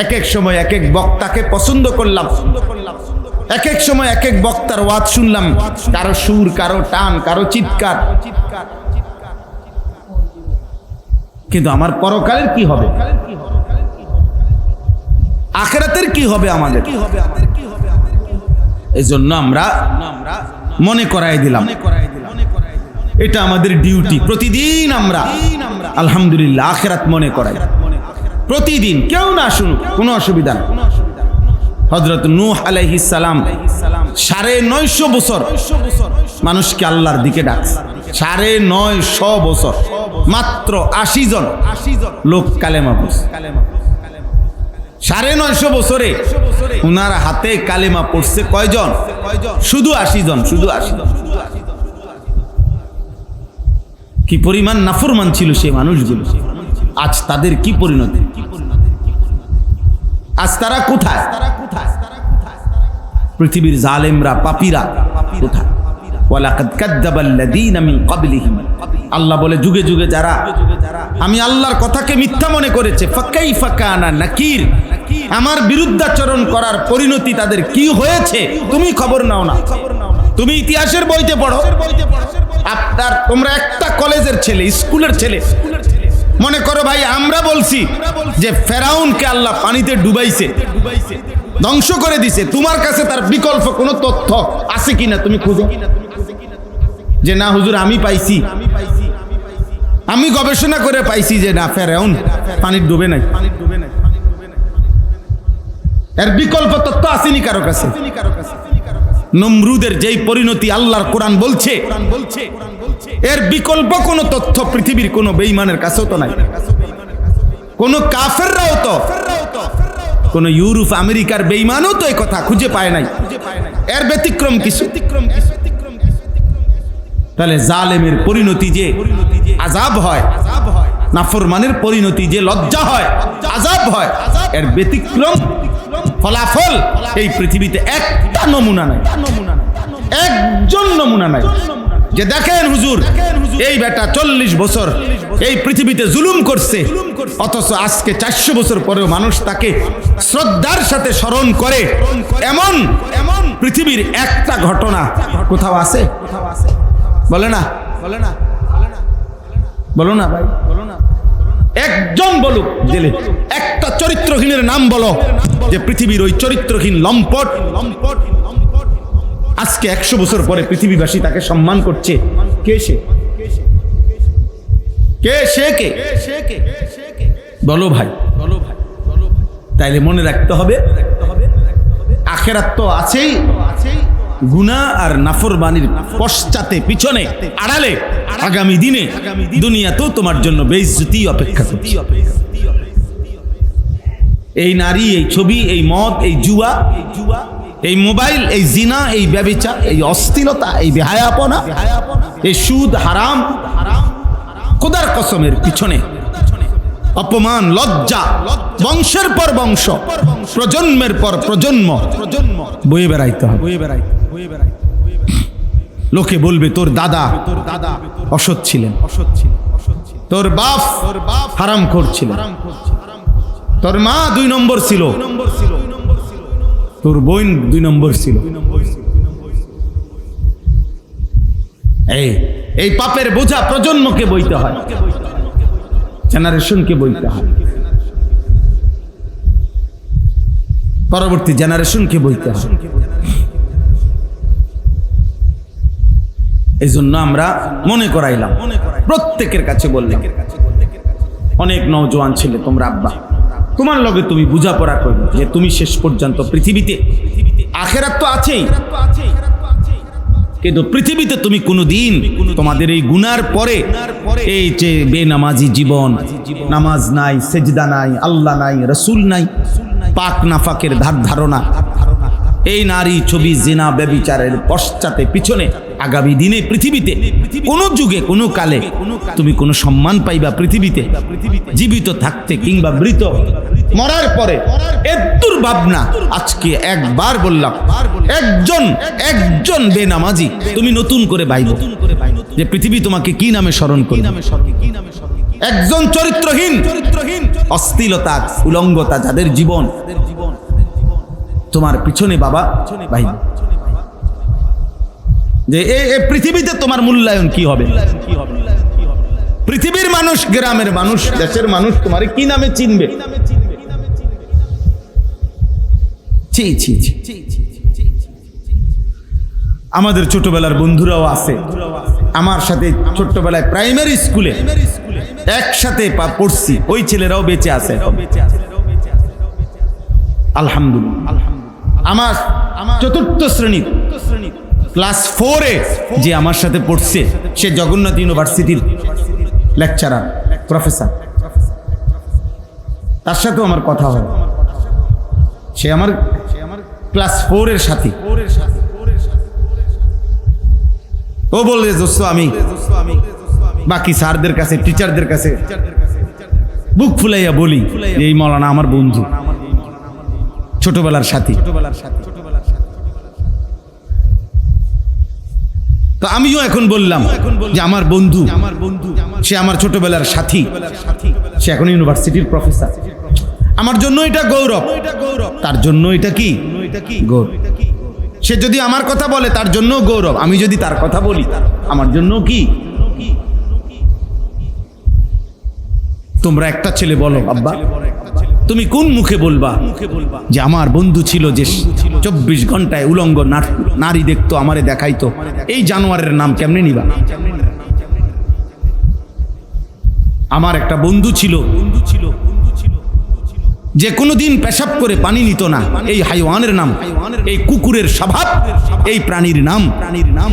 এক এক সময় এক এক বক্তাকে পছন্দ করলাম, এক এক সময় এক এক বক্তার ওয়াজ শুনলাম, কারো সুর, কারো টান, কারো চিৎকার, কিন্তু আমার পরকালের কি হবে? আখিরাতের কি হবে আমাদের? এই জন্য আমরা মনে করাই দিলাম, এটা আমাদের ডিউটি। প্রতিদিন আমরা আলহামদুলিল্লাহ আখিরাত মনে করাই, প্রতিদিন। কেউ না শুনুক, কোনো অসুবিধা নেই। হযরত নূহ আলাইহিস সালাম 950 বছর মানুষকে আল্লাহর দিকে ডাকছে, 950 বছর, মাত্র 80 জন লোক কালেমা পড়ছে। 950 বছরে ওনার হাতে কালেমা পড়ছে কয়জন? শুধু 80 জন, শুধু 80 জন। কি পরিমাণ নাফরমান ছিল সেই মানুষগুলো, আজ তাদের কি পরিণতি? আজ তারা কোথায়? পৃথিবীর জালেমরা, পাপীরা কোথায়? ওয়ালাকাদ কাযযাবাল্লাযীনা মিন ক্বাবলিহিম, আল্লাহ বলে যুগে যুগে যারা আমি আল্লাহর কথাকে মিথ্যা মনে করেছে, ফাকাইফা কানা নাকির, আমার বিরুদ্ধাচরণ করার পরিণতি তাদের কি হয়েছে তুমি খবর নাও না। তুমি ইতিহাসের বইতে পড়ো, আপনার তোমরা একটা কলেজের ছেলে, স্কুলের ছেলে, মনে করো ভাই আমরা বলছি যে ফেরাউনকে আল্লাহ পানিতে ডুবাইছে, ধ্বংস করে দিছে, তোমার কাছে তার বিকল্প কোনো তথ্য আছে কিনা তুমি খুঁজো, যে না হুজুর আমি পাইছি, আমি গবেষণা করে পাইছি যে না ফেরাউন পানি ডুবে নাই। এর বিকল্প তত্ত্ব আসেনি কারো কাছে। নমরুদের যেই পরিণতি আল্লাহর কোরআন বলছে, এর বিকল্প কোন তথ্য পৃথিবীর কোন বেঈমানের কাছেও তো নাই। কোন কাফেররাও তো, কোন ইউরোপ আমেরিকার বেঈমানও তো এই কথা খুঁজে পায় নাই। এর ব্যতিক্রম কিছু। তাহলে জালেমের পরিণতি যে আযাব হয়, নাফরমানের পরিণতি যে লজ্জা হয়, আযাব হয়, এর ব্যতিক্রম ফলাফল এই পৃথিবীতে একটা নমুনা নাই, একজন নমুনা নাই। যে দেখেন হুজুর এই বেটা 40 বছর এই পৃথিবীতে জুলুম করছে, অথচ আজকে 400 বছর পরেও মানুষ তাকে শ্রদ্ধার সাথে স্মরণ করে, এমন পৃথিবীর একটা ঘটনা কোথাও আছে? বলে না, বলে না, বলো না ভাই, বলো না। একজন বলুক দিলে, একটা চরিত্রহীনের নাম বলো যে পৃথিবীর ওই চরিত্রহীন লম্পট আজকে 100 বছর পরে পৃথিবীবাসী তাকে সম্মান করছে। কে সে? কে সে? কে বলো ভাই, বলো ভাই। তাইলে মনে রাখতে হবে আখিরাত তো আছেই, গুনাহ আর নাফরমানির পশ্চাতে, পিছনে, আড়ালে আগামী দিনে দুনিয়াতেও তোমার জন্য বেইজ্জতি অপেক্ষা করছে। এই নারী, এই ছবি, এই মদ, এই জুয়া, এই মোবাইল, এই জিনা, এই ব্যভিচার, এই অশ্লীলতা, এই বেহায়াপনা, এই সুদ, হারাম, খোদার কসমের পিছনে অপমান, লজ্জা, বংশের পর বংশ, প্রজন্মের পর প্রজন্ম বয়ে বেড়াইতে হবে। লোকে বলবে তোর দাদা অসৎ ছিলেন, তোর বাপ হারামখোর ছিলেন, তোর মা 2 নম্বর ছিল, তোর বোন 2 নম্বর ছিল। এই পাপের বোঝা প্রজন্মকে বইতে হয়, জেনারেশনকে বইতে হয়, পরবর্তী জেনারেশনকে বইতে হয়। এই জন্য আমরা মনে করাইলাম, প্রত্যেকের কাছে বললাম, অনেক নওজোয়ান ছেলে তোমরা আব্বা, তোমার লগে তুমি বুঝাপড়া করবে যে তুমি শেষ পর্যন্ত পৃথিবীতে, আখিরাত তো আছেই, কিন্তু পৃথিবীতে তুমি কোনোদিন তোমাদের এই গুনার পরে এই যে বেনামাজি জীবন, নামাজ নাই, সেজদা নাই, আল্লাহ নাই, রসুল নাই, পাক নাফাকের ধারণা, এই নারী, ছবি, জিনা, ব্যভিচারের পশ্চাতে, পিছনে আগামী দিনে পৃথিবীতে কোন যুগে, কোন কালে তুমি কোন সম্মান পাইবা পৃথিবীতে জীবিত থাকতে কিংবা মৃত মরার পরে? এত্তুর ভাবনা আজকে একবার বললাম, একজন বেনামাজি তুমি নতুন করে বাইব যে পৃথিবী তোমাকে কি নামে স্মরণ করবে? একজন চরিত্রহীন, অশ্লীলতা, উলঙ্গতা যাদের জীবন, তোমার পিছনে বাবা ভাই, যে এই পৃথিবীতে তোমার মূল্যায়ন কি হবে? পৃথিবীর মানুষ, গ্রামের মানুষ, দেশের মানুষ তোমার কি নামে চিনবে? আমাদের ছোটবেলার বন্ধুরাও আছে, আমার সাথে ছোট্টবেলায় প্রাইমারি স্কুলে একসাথে পড়ছি, ওই ছেলেরাও বেঁচে আছে আলহামদুলিল্লাহ। আমার 4th শ্রেণী ক্লাস 4-এ যে আমার সাথে পড়ছে, সে জগন্নাথ ইউনিভার্সিটির লেকচারার, প্রফেসর, তার সাথেও আমার কথা হয়। সে আমার ক্লাস 4-এর সাথী। ও বলে দোস্ত, আমি বাকি স্যারদের কাছে, টিচারদের কাছে বুক ফুলাইয়া বলি এই মৌলানা আমার বন্ধু, ছোটবেলার সাথী। তো আমিও এখন বললাম যে আমার বন্ধু, সে আমার ছোটবেলার সাথী, সে এখন ইউনিভার্সিটির প্রফেসর। আমার জন্য এটা গৌরব, তার জন্য এটা কি গৌরব। সে যদি আমার কথা বলে তার জন্য গৌরব, আমি যদি তার কথা বলি আমার জন্য কি। তোমরা একটা ছেলে বলো আব্বা, তুমি কোন মুখে বলবা যে আমার বন্ধু ছিল যে 24 ঘন্টায় উলঙ্গ নারী দেখতো, আমারে দেখাইতো? এই জানোয়ারের নাম কেমনে নিবা? আমার একটা বন্ধু ছিল, যে কোনো দিন পেশাব করে পানি নিত না, এই হাইওয়ানের নাম, এই কুকুরের স্বভাব, এই প্রাণীর নাম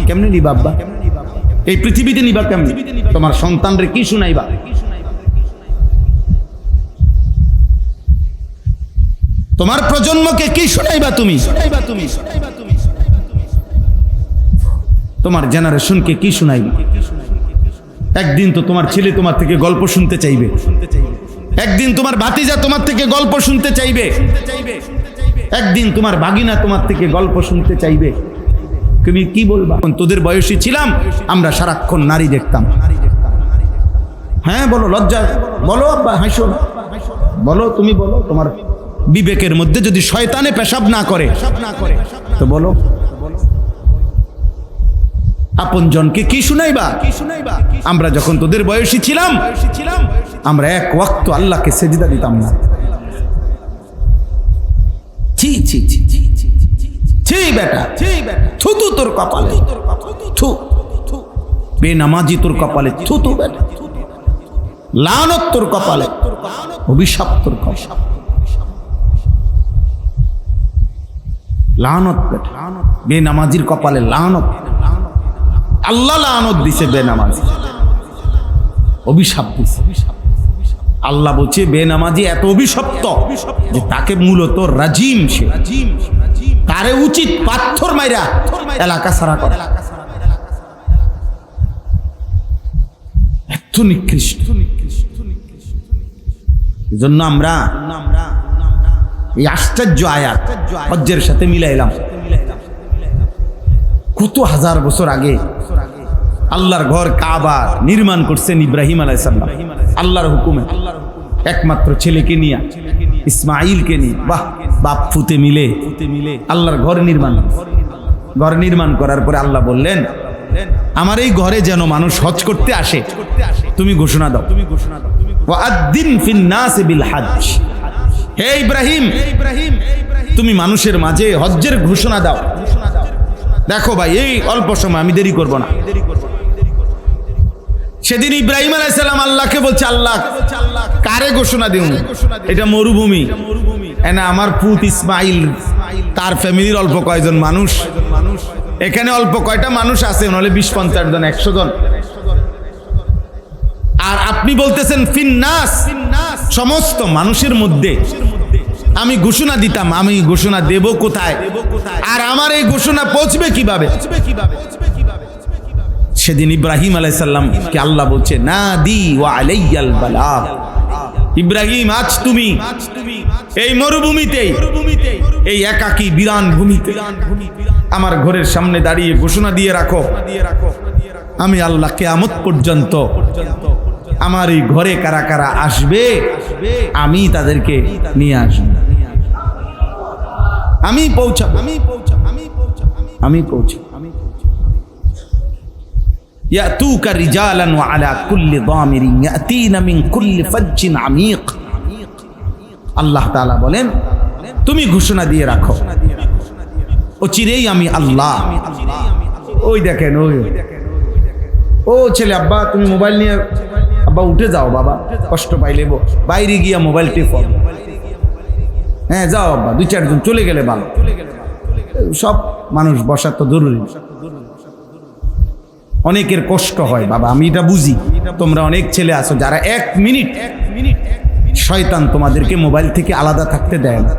কেমনে নিবা আব্বা? এই পৃথিবীতে নিবা কেমনে? তোমার সন্তানরে কি শুনাইবা? তোমার প্রজন্মকে কি শুনাইবা তুমি? তোমার জেনারেশনকে কি শুনাইবা? একদিন তো তোমার ছেলে তোমার থেকে গল্প শুনতে চাইবে, একদিন তোমার ভাতিজা তোমার থেকে গল্প শুনতে চাইবে, একদিন তোমার ভাগিনা তোমার থেকে গল্প শুনতে চাইবে। তুমি কি বলবা? তোদের বয়সী ছিলাম আমরা সারাক্ষণ নারী দেখতাম। হ্যাঁ বলো, লজ্জা বলো আব্বা, হাসো না, বলো, তুমি বলো। তোমার বিবেকের মধ্যে যদি শয়তানে পেশাব না করে তো বলো, আপন জনকে কি শুনাইবা? আমরা যখন তোদের বয়সী ছিলাম আমরা এক ওয়াক্ত আল্লাহকে সেজদা দিতাম না। ছি ছি ছি ছি বেটা, থুতু তোর কপালে, থু বেনামাজি তোর কপালে, থুতু বেটা, লানত তোর কপালে, অভিশাপ তোর কপালে, লানত বেটা, বেনামাজির কপালে লানত। আল্লাহ লানত দিছে বেনামাজি, অভিশাপ দিছে। আল্লাহ বলছে বেনামাজি এত অভিশপ্ত যে তাকে মূলত রাজিম, সে তারে উচিত পাথর মাইরা এলাকা ছাড়া করে। এত নিকৃষ্ট। এজন্য আমরা এই আশ্চর্য আয়াত হজ্জের সাথে মিলাইলাম। কত হাজার বছর আগে আল্লাহর ঘর কাবা নির্মাণ করছেন ইব্রাহিম আলাইহিস সালাম আল্লাহর হুকুমে, একমাত্র ছেলেকে নিয়ে, ইসমাইলকে নিয়ে। বাহ, বাপ ফুতে মিলে আল্লাহর ঘর নির্মাণ করার পরে আল্লাহ বললেন, আমার এই ঘরে যেন মানুষ হজ করতে আসে, তুমি ঘোষণা দাও, ওয়াআদ্দিন ফিন নাস বিল হজ। হে ইব্রাহিম, তুমি মানুষের মাঝে হজ্জের ঘোষণা দাও। দেখো ভাই, এই অল্প সময়, আমি দেরি করব না। সেদিন ইব্রাহিম আলাইহিস সালাম আল্লাহকে বলছে, আল্লাহ কারে ঘোষণা দিও? এটা মরুভূমি, এনা আমার পুত ইসমাইল, তার ফ্যামিলির অল্প কয়জন মানুষ, এখানে অল্প কয়টা মানুষ আছে, নাহলে 20-50 জন, 100 জন। আর আপনি বলতেছেন ফিন্নাস, সমস্ত মানুষের মধ্যে আমি ঘোষণা দিতাম, আমি ঘোষণা দেব কোথায়? আর আমার এই ঘোষণা পৌঁছবে কিভাবে? সেদিন ইব্রাহিম আলাইহিস সালামকে আল্লাহ বলছে, নাদি ওয়া আলাইয়াল বালাগ। ইব্রাহিম, আজ তুমি এই মরুভূমিতে, এই একাকী বিরান ভূমিতে আমার ঘরের সামনে দাঁড়িয়ে ঘোষণা দিয়ে রাখো, আমি আল্লাহ কিয়ামত পর্যন্ত আমার এই ঘরে কারা কারা আসবে আমি তাদেরকে নিয়ে আসব, আমি পৌঁছাবো। ইয়াতুকা রিজালান ওয়া আলা কুল্লি দামিরিন ইয়াতিনা মিন কুল্লি ফাজ্জিন আমিক। আল্লাহ তাআলা বলেন, তুমি ঘোষণা দিয়ে রাখো, ও চিরেই আমি আল্লাহ। ওই দেখেন, ও ছেলে, আব্বা তুমি মোবাইল নিয়ে, আব্বা উঠে যাও, বাবা কষ্ট পাইলে বাইরে গিয়া মোবাইল টেপো। হ্যাঁ যাও আব্বা, 2-4 জন চলে গেলে ভালো। সব মানুষ বসা তো জরুরি, অনেকের কষ্ট হয় বাবা, আমি এটা বুঝি। তোমরা অনেক ছেলে আছো যারা 1 মিনিট শয়তান তোমাদেরকে মোবাইল থেকে আলাদা থাকতে দেয় না।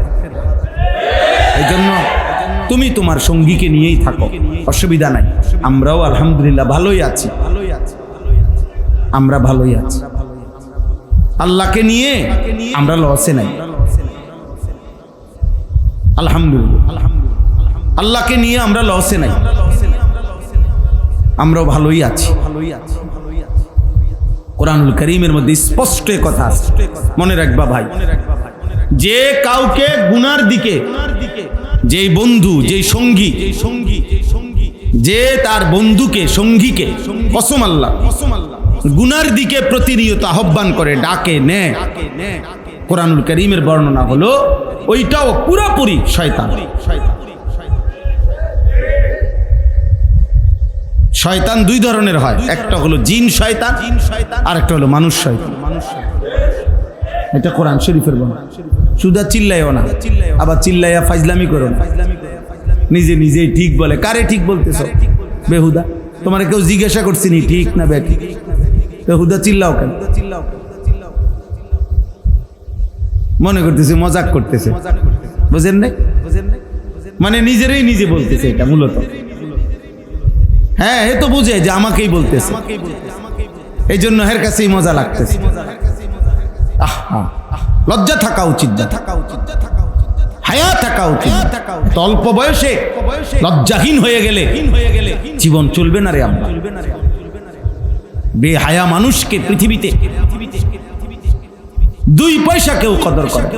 এই জন্য তুমি তোমার সঙ্গীকে নিয়েই থাকো, অসুবিধা নাই। আমরাও আলহামদুলিল্লাহ ভালোই আছি, আমরা ভালোই আছি। আল্লাহকে নিয়ে আমরা লসে নাই, আলহামদুলিল্লাহ। আল্লাহকে নিয়ে আমরা লসে নাই, আমরাও ভালোই আছি। কোরআনুল কারীমের মধ্যে স্পষ্ট কথা আছে, মনে রাখবা ভাই। যে কাউকে গুনার দিকে, যে বন্ধু, যে সঙ্গী, যে তার বন্ধুকে, সঙ্গীকে, কসম আল্লাহ, গুনার দিকে প্রতিনিয়ত আহ্বান করে, ডাকে, নেয়, কোরআনুল কারীমের বর্ণনা হলো ওইটাও পুরোপুরি শয়তান। শয়তান 2 ধরনের হয়, একটা হলো জিন শয়তান, আর একটা হলো মানুষ শয়তান। এটা কোরআন শরীফের বর্ণনা। সুদা চিল্লাইও না, আবার চিল্লাইয়া ফাজলামি করো না। নিজে নিজেই ঠিক বলে, কারে ঠিক বলতেছ? বেহুদা। তোমার কেউ জিজ্ঞাসা করছি নি ঠিক না বেঠিক? বেহুদা চিল্লাও কেন? মনে করতেছে মজাক করতেছে, বুঝেন নাই? মানে নিজেরই নিজে বলতেছে এটা মূলত। হ্যাঁ, এ তো বুঝে যে আমাকেই বলতেছে, এই জন্য এর কাছেই মজা লাগতেছে। লজ্জা থাকা উচিত, হায়া থাকা উচিত। অল্প বয়সে লজ্জাহীন হয়ে গেলে জীবন চলবে না রে আব্বা। বেহায়া মানুষকে পৃথিবীতে 2 পয়সা কেউ কদর করে।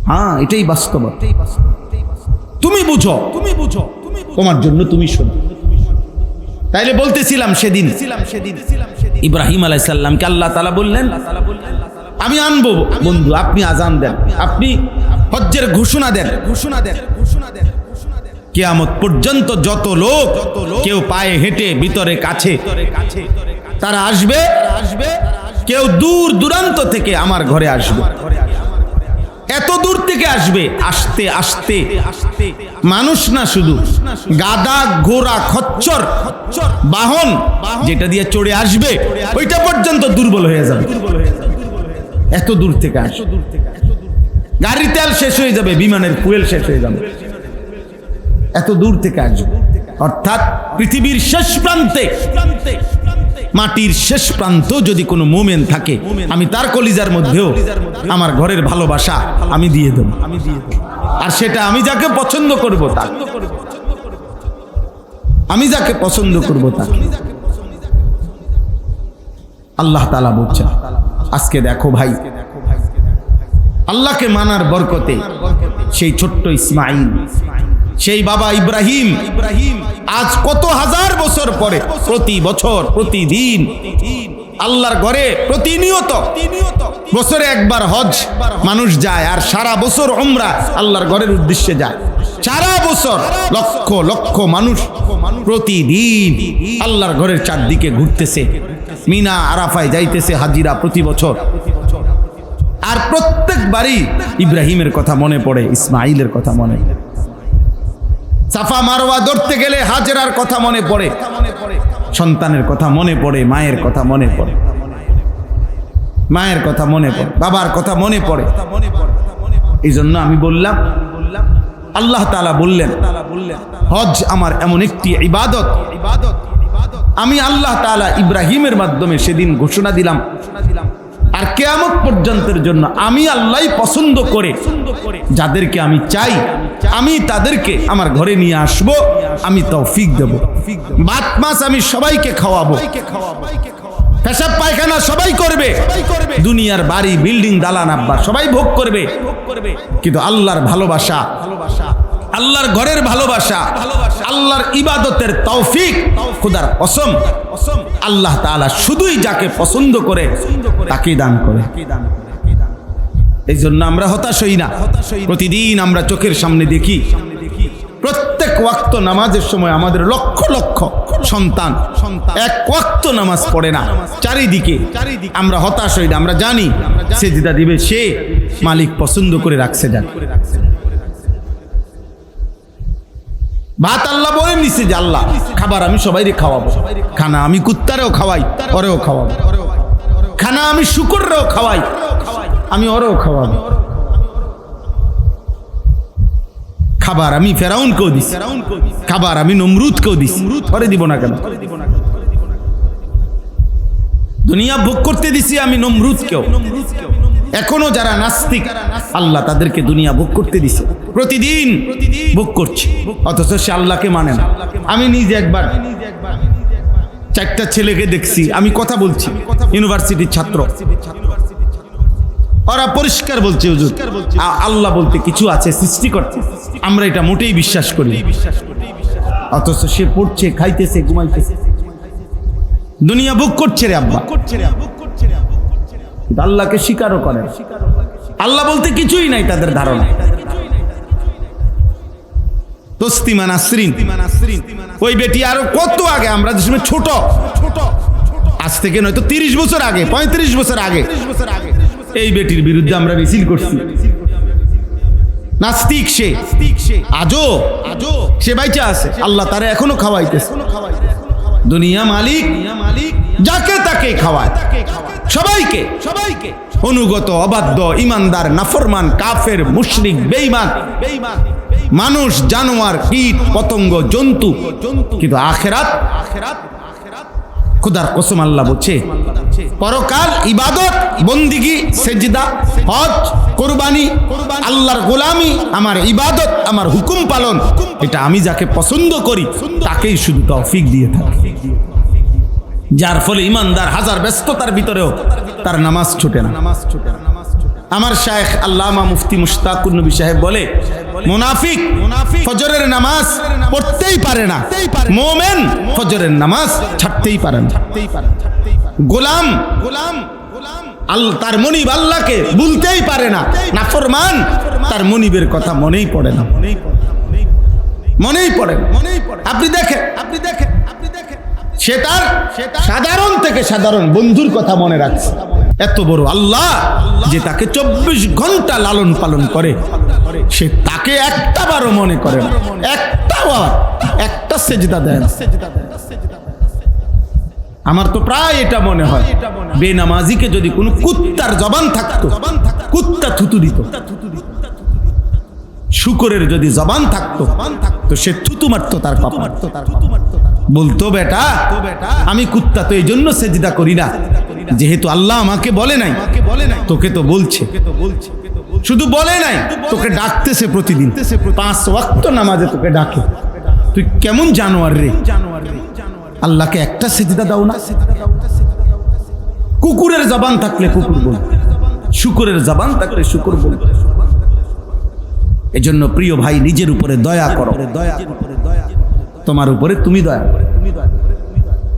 হ্যাঁ, এটাই বাস্তব। তুমি বুঝো, তোমার জন্য তুমি শোনো। তাইলে বলতেছিলাম সেদিন ইব্রাহিম আলাইহিস সালামকে আল্লাহ তাআলা বললেন, আমি আনবো বন্ধু, আপনি আজান দেন, আপনি হজ্জের ঘোষণা দেন। কিয়ামত পর্যন্ত যত লোক কেউ পায়ে হেঁটে ভিতরে কাছে তারা আসবে, কেউ দূর দূরান্ত থেকে আমার ঘরে আসবে। এত দূর থেকে আসবে, আসতে আসতে মানুষ না, শুধু গাদা ঘোড়া খচ্চর বাহন যেটা দিয়ে চড়ে আসবে ওইটা পর্যন্ত দুর্বল হয়ে যাবে। এত দূর থেকে আসবে, গাড়ির তেল শেষ হয়ে যাবে, বিমানের ফুয়েল শেষ হয়ে যাবে, এত দূর থেকে আসবে। অর্থাৎ পৃথিবীর শেষ প্রান্তে, মাটির শেষ প্রান্ত যদি কোনো মোমেন থাকে, আমি তার কলিজার মধ্যেও আমার ঘরের ভালোবাসা আমি দিয়ে দেব। আর সেটা আমি যাকে পছন্দ করব তা, আমি যাকে পছন্দ করব তা। আল্লাহ তাআলা বলছেন, আজকে দেখো ভাই, আল্লাহকে মানার বরকতে সেই ছোট্ট ইসমাইল, সেই বাবা ইব্রাহিম আজ কত হাজার বছর পরে প্রতি বছর প্রতিদিন আল্লাহর ঘরে প্রতিনিয়ত বছরে একবার হজ মানুষ যায়, আর সারা বছর উমরা আল্লাহর ঘরের উদ্দেশ্যে যায়। সারা বছর লক্ষ লক্ষ মানুষ প্রতিদিন আল্লাহর ঘরের চারদিকে ঘুরতেছে, মিনা আরাফায় যাইতেছে হাজিরা প্রতি বছর। আর প্রত্যেকবারই ইব্রাহিমের কথা মনে পড়ে, ইসমাইলের কথা মনে পড়ে, সাফা মারওয়া ধরতে গেলে হাজেরার কথা মনে পড়ে, সন্তানের কথা মনে পড়ে, মায়ের কথা মনে পড়ে, মায়ের কথা মনে পড়ে, বাবার কথা মনে পড়ে। এই জন্য আমি বললাম, আল্লাহ তাআলা বললেন হজ আমার এমন একটি ইবাদত, আমি আল্লাহ তাআলা ইব্রাহিমের মাধ্যমে সেদিন ঘোষণা দিলাম, আর কিয়ামত পর্যন্তের জন্য আমি আল্লাহই পছন্দ করে যাদেরকে আমি চাই আমি তাদেরকে আমার ঘরে নিয়ে আসব, আমি তৌফিক দেব। ভাত মাছ আমি সবাইকে খাওয়াবো, পেশাব পায়খানা সবাই করবে, দুনিয়ার বাড়ি বিল্ডিং দালান আব্বা সবাই ভোগ করবে, কিন্তু আল্লাহর ভালোবাসা, আল্লাহর ঘরের ভালোবাসা, আল্লাহর ইবাদতের তৌফিক খোদার কসম আল্লাহ তাআলা শুধুই যাকে পছন্দ করে তাকেই দান করে। এই জন্য আমরা হতাশ হই না। প্রতিদিন আমরা চোখের সামনে দেখি, প্রত্যেক ওয়াক্ত নামাজের সময় আমাদের লক্ষ লক্ষ সন্তান এক ওয়াক্ত নামাজ পড়ে না, চারিদিকে। আমরা হতাশ হই না, আমরা জানি সেজদা দিবে সে মালিক পছন্দ করে রাখছে। যান ভাত আল্লাহ বলে নিছে যে আল্লাহ খাবার আমি সবাইরে খাওয়াবো, খানা আমি কুত্তারেও খাওয়াই ওরেও খাওয়াবো, খানা আমি শুকররেও খাওয়াই আমি ওরেও খাওয়াবো, খাবার আমি ফেরাউনকেও দিছি, খাবার আমি নমরুদকেও দিছি, ওরে দিব না কেন? দুনিয়া ভোগ করতে দিছি আমি নমরুদকেও। এখনো যারা নাস্তিক আল্লাহ তাদেরকে দুনিয়া ভোগ করতে দিছে, প্রতিদিন ভোগ করছে, অথচ সে আল্লাহকে মানে না। আমি নিজে একবার 4টা ছেলেকে দেখছি, আমি কথা বলছি, ইউনিভার্সিটির ছাত্র, ওরা পরিষ্কার বলছে হুজুর আল্লাহ বলতে কিছু আছে, সৃষ্টি করতে, আমরা এটা মোটেই বিশ্বাস করি, অথচ সে পড়ছে, খাইতেছে, ঘুমাইতেছে, দুনিয়া ভোগ করছে রে আব্বা, আল্লাহকে স্বীকারও করে। আল্লাহ বলতে কিছুই নাই তাদের ধারণা। তসলিমা নাসরিন ওই বেটি আরো কত আগে, আমরা যে সময় ছোট, আজ থেকে নয়তো 30 বছর আগে, 35 বছর আগে এই বেটির বিরুদ্ধে আমরা মিছিল করছি। নাস্তিক সে, আজও সে বাইচা আছে, আল্লাহ তারে এখনো খাওয়াইতেছে। দুনিয়া মালিক যাকে তাকে খাওয়ায়, সবাইকে অনুগত, অবাধ্য, ইমানদার, নাফরমান, কাফের, মুশরিক, বেঈমান, মানুষ, জানোয়ার, কীট পতঙ্গ, জন্তু। কিন্তু আখিরাত, খুদার কসম আল্লাহ বলছে পরকাল ইবাদত, বন্দিগি, সেজদা, হজ, কুরবানি, আল্লাহর গোলামি, আমার ইবাদত, আমার হুকুম পালন, এটা আমি যাকে পছন্দ করি তাকেই শুধু তৌফিক দিয়ে থাকি। যার ফলে ইমানদার হাজার ব্যস্ততার ভিতরেও তার নামাজ ছুটে না। আমার শায়েখ আল্লামা মুফতি মুশতাকুর নবী সাহেব বলে, মুনাফিক ফজরের নামাজ পড়তেই পারে না, মুমিন ফজরের নামাজ ছাড়তেই পারে না। গোলাম তার মনিব আল্লাহকে ভুলতেই পারে না, নাফরমান তার মনিবের কথা মনেই পড়ে না, মনেই পড়ে। আপনি দেখেন সে তার সাধারণ থেকে সাধারণ বন্ধুর কথা মনে রাখছে। এত বড় আল্লাহ যে তাকে 24 ঘন্টা লালন পালন করে, সে তাকে একটা বারও মনে করে না, একটা সেজদা দেয় না। আমার তো প্রায় এটা মনে হয়, বেনামাজিকে যদি কোনো কুত্তার জবান থাকতো, কুত্তা থুতু দিত। শুকরের যদি জবান থাকতো তো সে থুতু মারতো তার কপালে, বলতো বেটা আমি কুত্তা তো এই জন্য সেজদা করি না, যেহেতু আল্লাহ আমাকে বলে নাই, তোকে তো বলছে, শুধু বলে নাই, তোকে ডাকতেছে প্রতিদিন 5 ওয়াক্ত নামাজে তোকে ডাকে। তুই কেমন জানোয়ার রে, আল্লাহকে একটা সেজদা দাও না। কুকুরের জবান থাকলে কুকুর বল, শুকরের জবান থাকলে শুকর বল। এজন্য প্রিয় ভাই, নিজের উপরে দয়া করো, তোমার উপরে তুমি দয়া।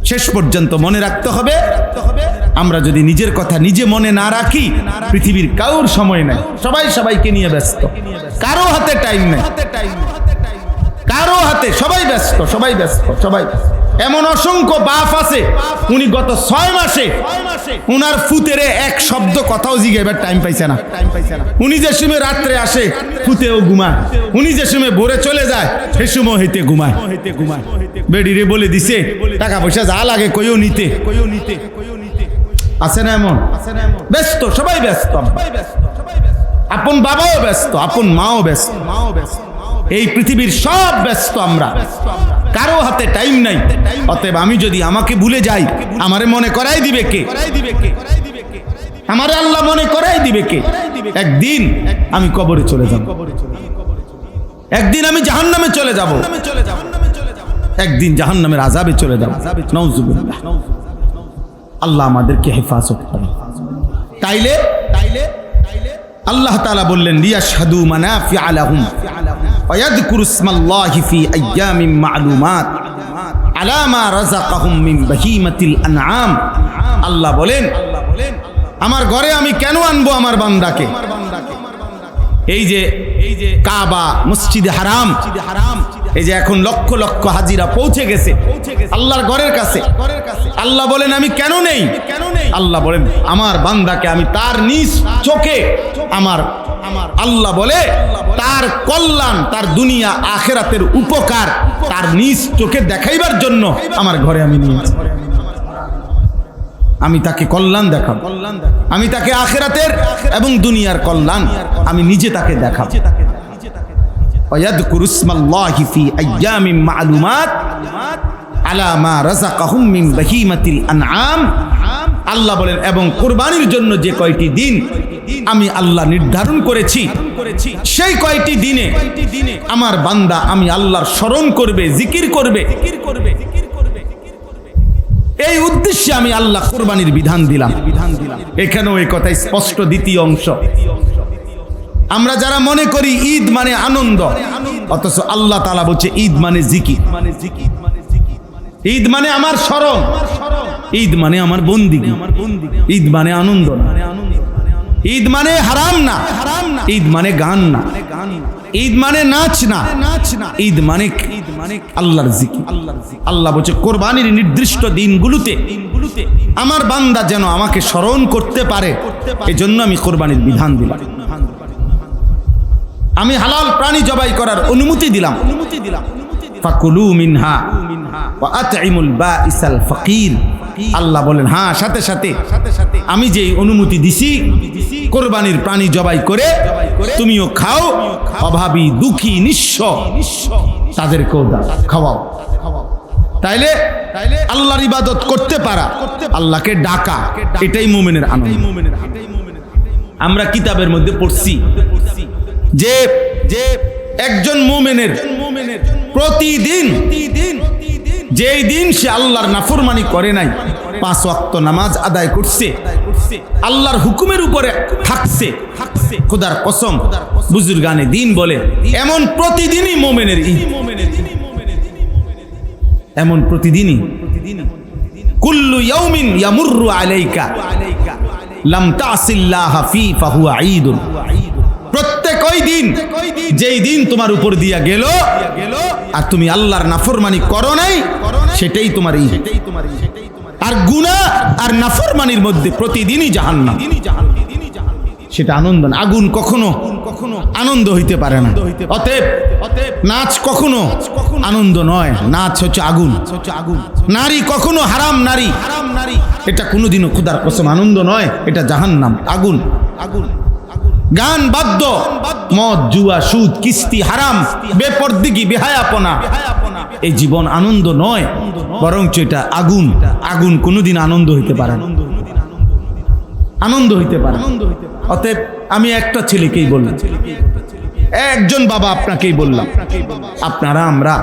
শেষ পর্যন্ত মনে রাখতে হবে, আমরা যদি নিজের কথা নিজে মনে না রাখি, পৃথিবীর কারোর সময় নাই, সবাই সবাইকে নিয়ে ব্যস্ত, কারো হাতে টাইম নেই, কারো হাতে, সবাই ব্যস্ত। এমন অসংখ্য বাপ আছে, উনি গত 6 মাসে উনার ফুতেরে এক শব্দ কথাও জিজ্ঞাসার টাইম পাইছে না। উনি যে সময় রাত্রে আসে ফুতেও ঘুমায়, উনি যে সময় ভোরে চলে যায় সে সময় হইতে ঘুমায়। বেডিরে বলে দিছে টাকা পয়সা যা লাগে কইও নিতে, আছে না এমন? ব্যস্ত, সবাই ব্যস্ত, আপন বাবাও ব্যস্ত, আপন মাও ব্যস্ত, এই পৃথিবীর সব ব্যস্ত, আমরা কারো হাতে টাইম নাই। অতএব আমি যদি আমাকে ভুলে যাই, আমারে মনে করাই দিবে কে? আমারে আল্লাহ মনে করাই দিবে কে? একদিন আমি কবরে চলে যাব, একদিন আমি জাহান্নামে চলে যাব, একদিন জাহান্নামের আযাবে চলে যাব। নাউযুবিল্লাহ, আল্লাহ আমাদেরকে হেফাজত করেন। তাইলে আল্লাহ তাআলা বললেন, লিয়াশহাদু মানাফিআ লাহুম ওয়া ইয়াযকুরু ইসমাল্লাহি ফি আইয়ামিন মা'লুমাত আলা মা রাযাকাহুম মিন বাহিমাতিল আনআম। আল্লাহ বলেন, আমার ঘরে আমি কেন আনবো আমার বান্দাকে? এই যে কাবা, মসজিদে হারাম, এই যে এখন লক্ষ লক্ষ হাজিরা পৌঁছে গেছে আল্লাহর ঘরের কাছে। আল্লাহ বলেন আমি কেন নেই? আল্লাহ বলেন আমার বান্দাকে আমি তার নিজ চোখে, আমার আল্লাহ বলে তার কল্যাণ, তার দুনিয়া আখিরাতের উপকার তার নিজ চোখে দেখাইবার জন্য আমার ঘরে আমি নিয়েছি। আমি তাকে কল্যাণ দেখাব, আমি তাকে আখিরাতের এবং দুনিয়ার কল্যাণ আমি নিজে তাকে দেখাব। ওয়ায়াযকুরু ইসমাল্লাহি ফি আইয়ামিন মা'লুমাত আলা মা রাযাকাহুম মিন বাহিমাতিল আনআম। আল্লাহ বলেন এবং কুরবানির জন্য যে কয়টি দিন আমি আল্লাহ নির্ধারণ করেছি, সেই কয়টি দিনে আমার বান্দা আমি আল্লাহর স্মরণ করবে, জিকির করবে। এই উদ্দেশ্যে আমি আল্লাহ কুরবানির বিধান দিলাম। এখানেও এই কথা স্পষ্ট। দ্বিতীয় অংশ, আমরা যারা মনে করি ঈদ মানে আনন্দ, অথচ আল্লাহ তাআলা বলছে ঈদ মানে জিকির, ঈদ মানে আমার স্মরণ, ঈদ মানে আমার বন্দিগি, ঈদ মানে আনন্দ না, ঈদ মানে হারাম না, ঈদ মানে গান না, ঈদ মানে নাচ না, ঈদ মানে আল্লাহর জিকির। আল্লাহ বলছে কোরবানির নির্দিষ্ট দিনগুলোতে আমার বান্দা যেন আমাকে স্মরণ করতে পারে, এজন্য আমি কোরবানির বিধান দিলাম। আমি হালাল প্রাণী জবাই করার অনুমতি দিলাম। ফাকুলু মিনহা ওয়া আতইমুল বাইসাল ফাকির। আল্লাহ বলেন হ্যাঁ, সাথে সাথে আমি যে অনুমতি দিছি কোরবানির প্রাণী জবাই করে তুমিও খাও, অভাবী দুঃখী নিঃস্ব তাদেরকেও দাও, খাওয়াও। তাইলে আল্লাহর ইবাদত করতে পারা, আল্লাহকে ডাকা, এটাই মুমিনের আনন্দ। আমরা কিতাবের মধ্যে পড়ছি যে একজন মুমিনের প্রতিদিন যেই দিন সে আল্লাহর নাফরমানি করে নাই, 5 ওয়াক্ত নামাজ আদায় করছে, আল্লাহর হুকুমের উপরে থাকছে, খোদার কসম বুজুর্গানে দিন বলে এমন প্রতিদিনই মুমিনের ঈদ, এমন প্রতিদিনই। কুল্লু ইয়াউমিন ইয়ামুররু আলাইকা লাম তাসিল্লাহ ফি ফাহুয়া ঈদুন। প্রত্যেক ওই দিন যেই দিন তোমার উপর দিয়া গেল আর তুমি আল্লাহর নাফরমানি করো নাই, সেটাই তোমার ঈদ। আর গুনাহ আর নাফরমানির মধ্যে প্রতিদিনই জাহান্নাম, সেটা আনন্দ না। আগুন কখনো আনন্দ হইতে পারে না। অতএব নাচ কখনো আনন্দ নয়, নাচ হচ্ছে আগুন। নারী কখনো হারাম নারী, এটা কোনোদিনও খোদার কসম আনন্দ নয়, এটা জাহান্নাম, আগুন। গান, বাদ্য, মদ, জুয়া, সুদ, কিস্তি, হারাম, বেপরদিগি, বেহায়াপনা, এই জীবন আনন্দ নয়, বরঞ্চ এটা আগুন। আগুন কোনোদিন আনন্দ হইতে পারে না, আনন্দ হইতে পারে। অতএব আমি একটা ছেলেকেই বললাম, একজন বাবা আপনাকেই বললাম, আপনারা আমরা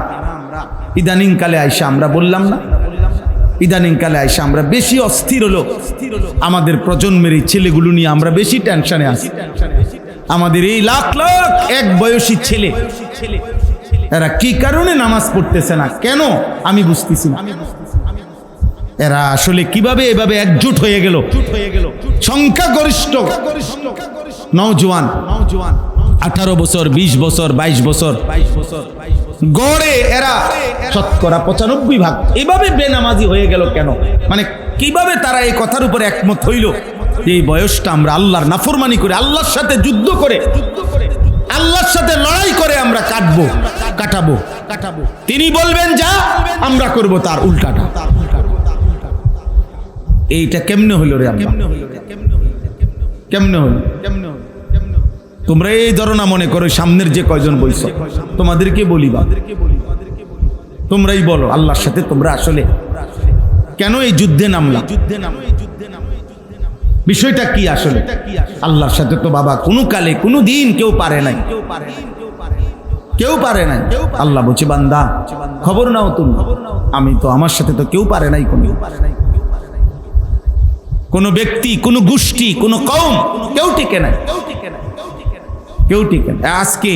ইদানিং কালে আইসা আমরা বললাম না, ইদানিং কালে আইসা আমরা বেশি অস্থির হলো, আমাদের প্রজন্মের এই ছেলেগুলো নিয়ে আমরা বেশি টেনশনে আছি। আমাদের এই লাখ লাখ এক বয়সী ছেলে, এরা কি কারণে নামাজ পড়তেছে না, কেন আমি বুঝতেছি না। এরা আসলে কিভাবে এভাবে একজুট হয়ে গেল, সংখ্যাগরিষ্ঠ নওজোয়ান 18 বছর, 20 বছর, 22 বছর গড়ে এরা শতকরা 95% এভাবে বেনামাজি হয়ে গেল কেন? মানে কিভাবে তারা এই কথার উপরে একমত হইল যে এই বয়সটা আমরা আল্লাহর নাফরমানি করে, আল্লাহর সাথে যুদ্ধ করে, আল্লাহর সাথে লড়াই করে আমরা কাটাবো। তিনি বলবেন যা, আমরা করব তার উল্টাটা। এইটা কেমনে হইল রে? কেমনে হইল? তোমরা এই ধরনা মনে করো, সামনের যে কয়জন বলছো তোমাদেরকে বলিবা, তোমরাই বলো আল্লাহর সাথে তোমরা আসলে কেন এই যুদ্ধে নামলা? বিষয়টা কি আসলে? আল্লাহর সাথে তো বাবা কোনো কালে কোনো দিন কেউ পারে নাই, কেউ পারে নাই। আল্লাহ বলছে বান্দা খবর নাও তুমি, আমি তো আমার সাথে তো কেউ পারে নাই, কোন ব্যক্তি, কোন গোষ্ঠী, কোন কওম কেউ টিকে নাই, কেউ টিকে নাই। আজকে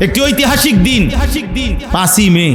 একটি ঐতিহাসিক দিন 5ই মে,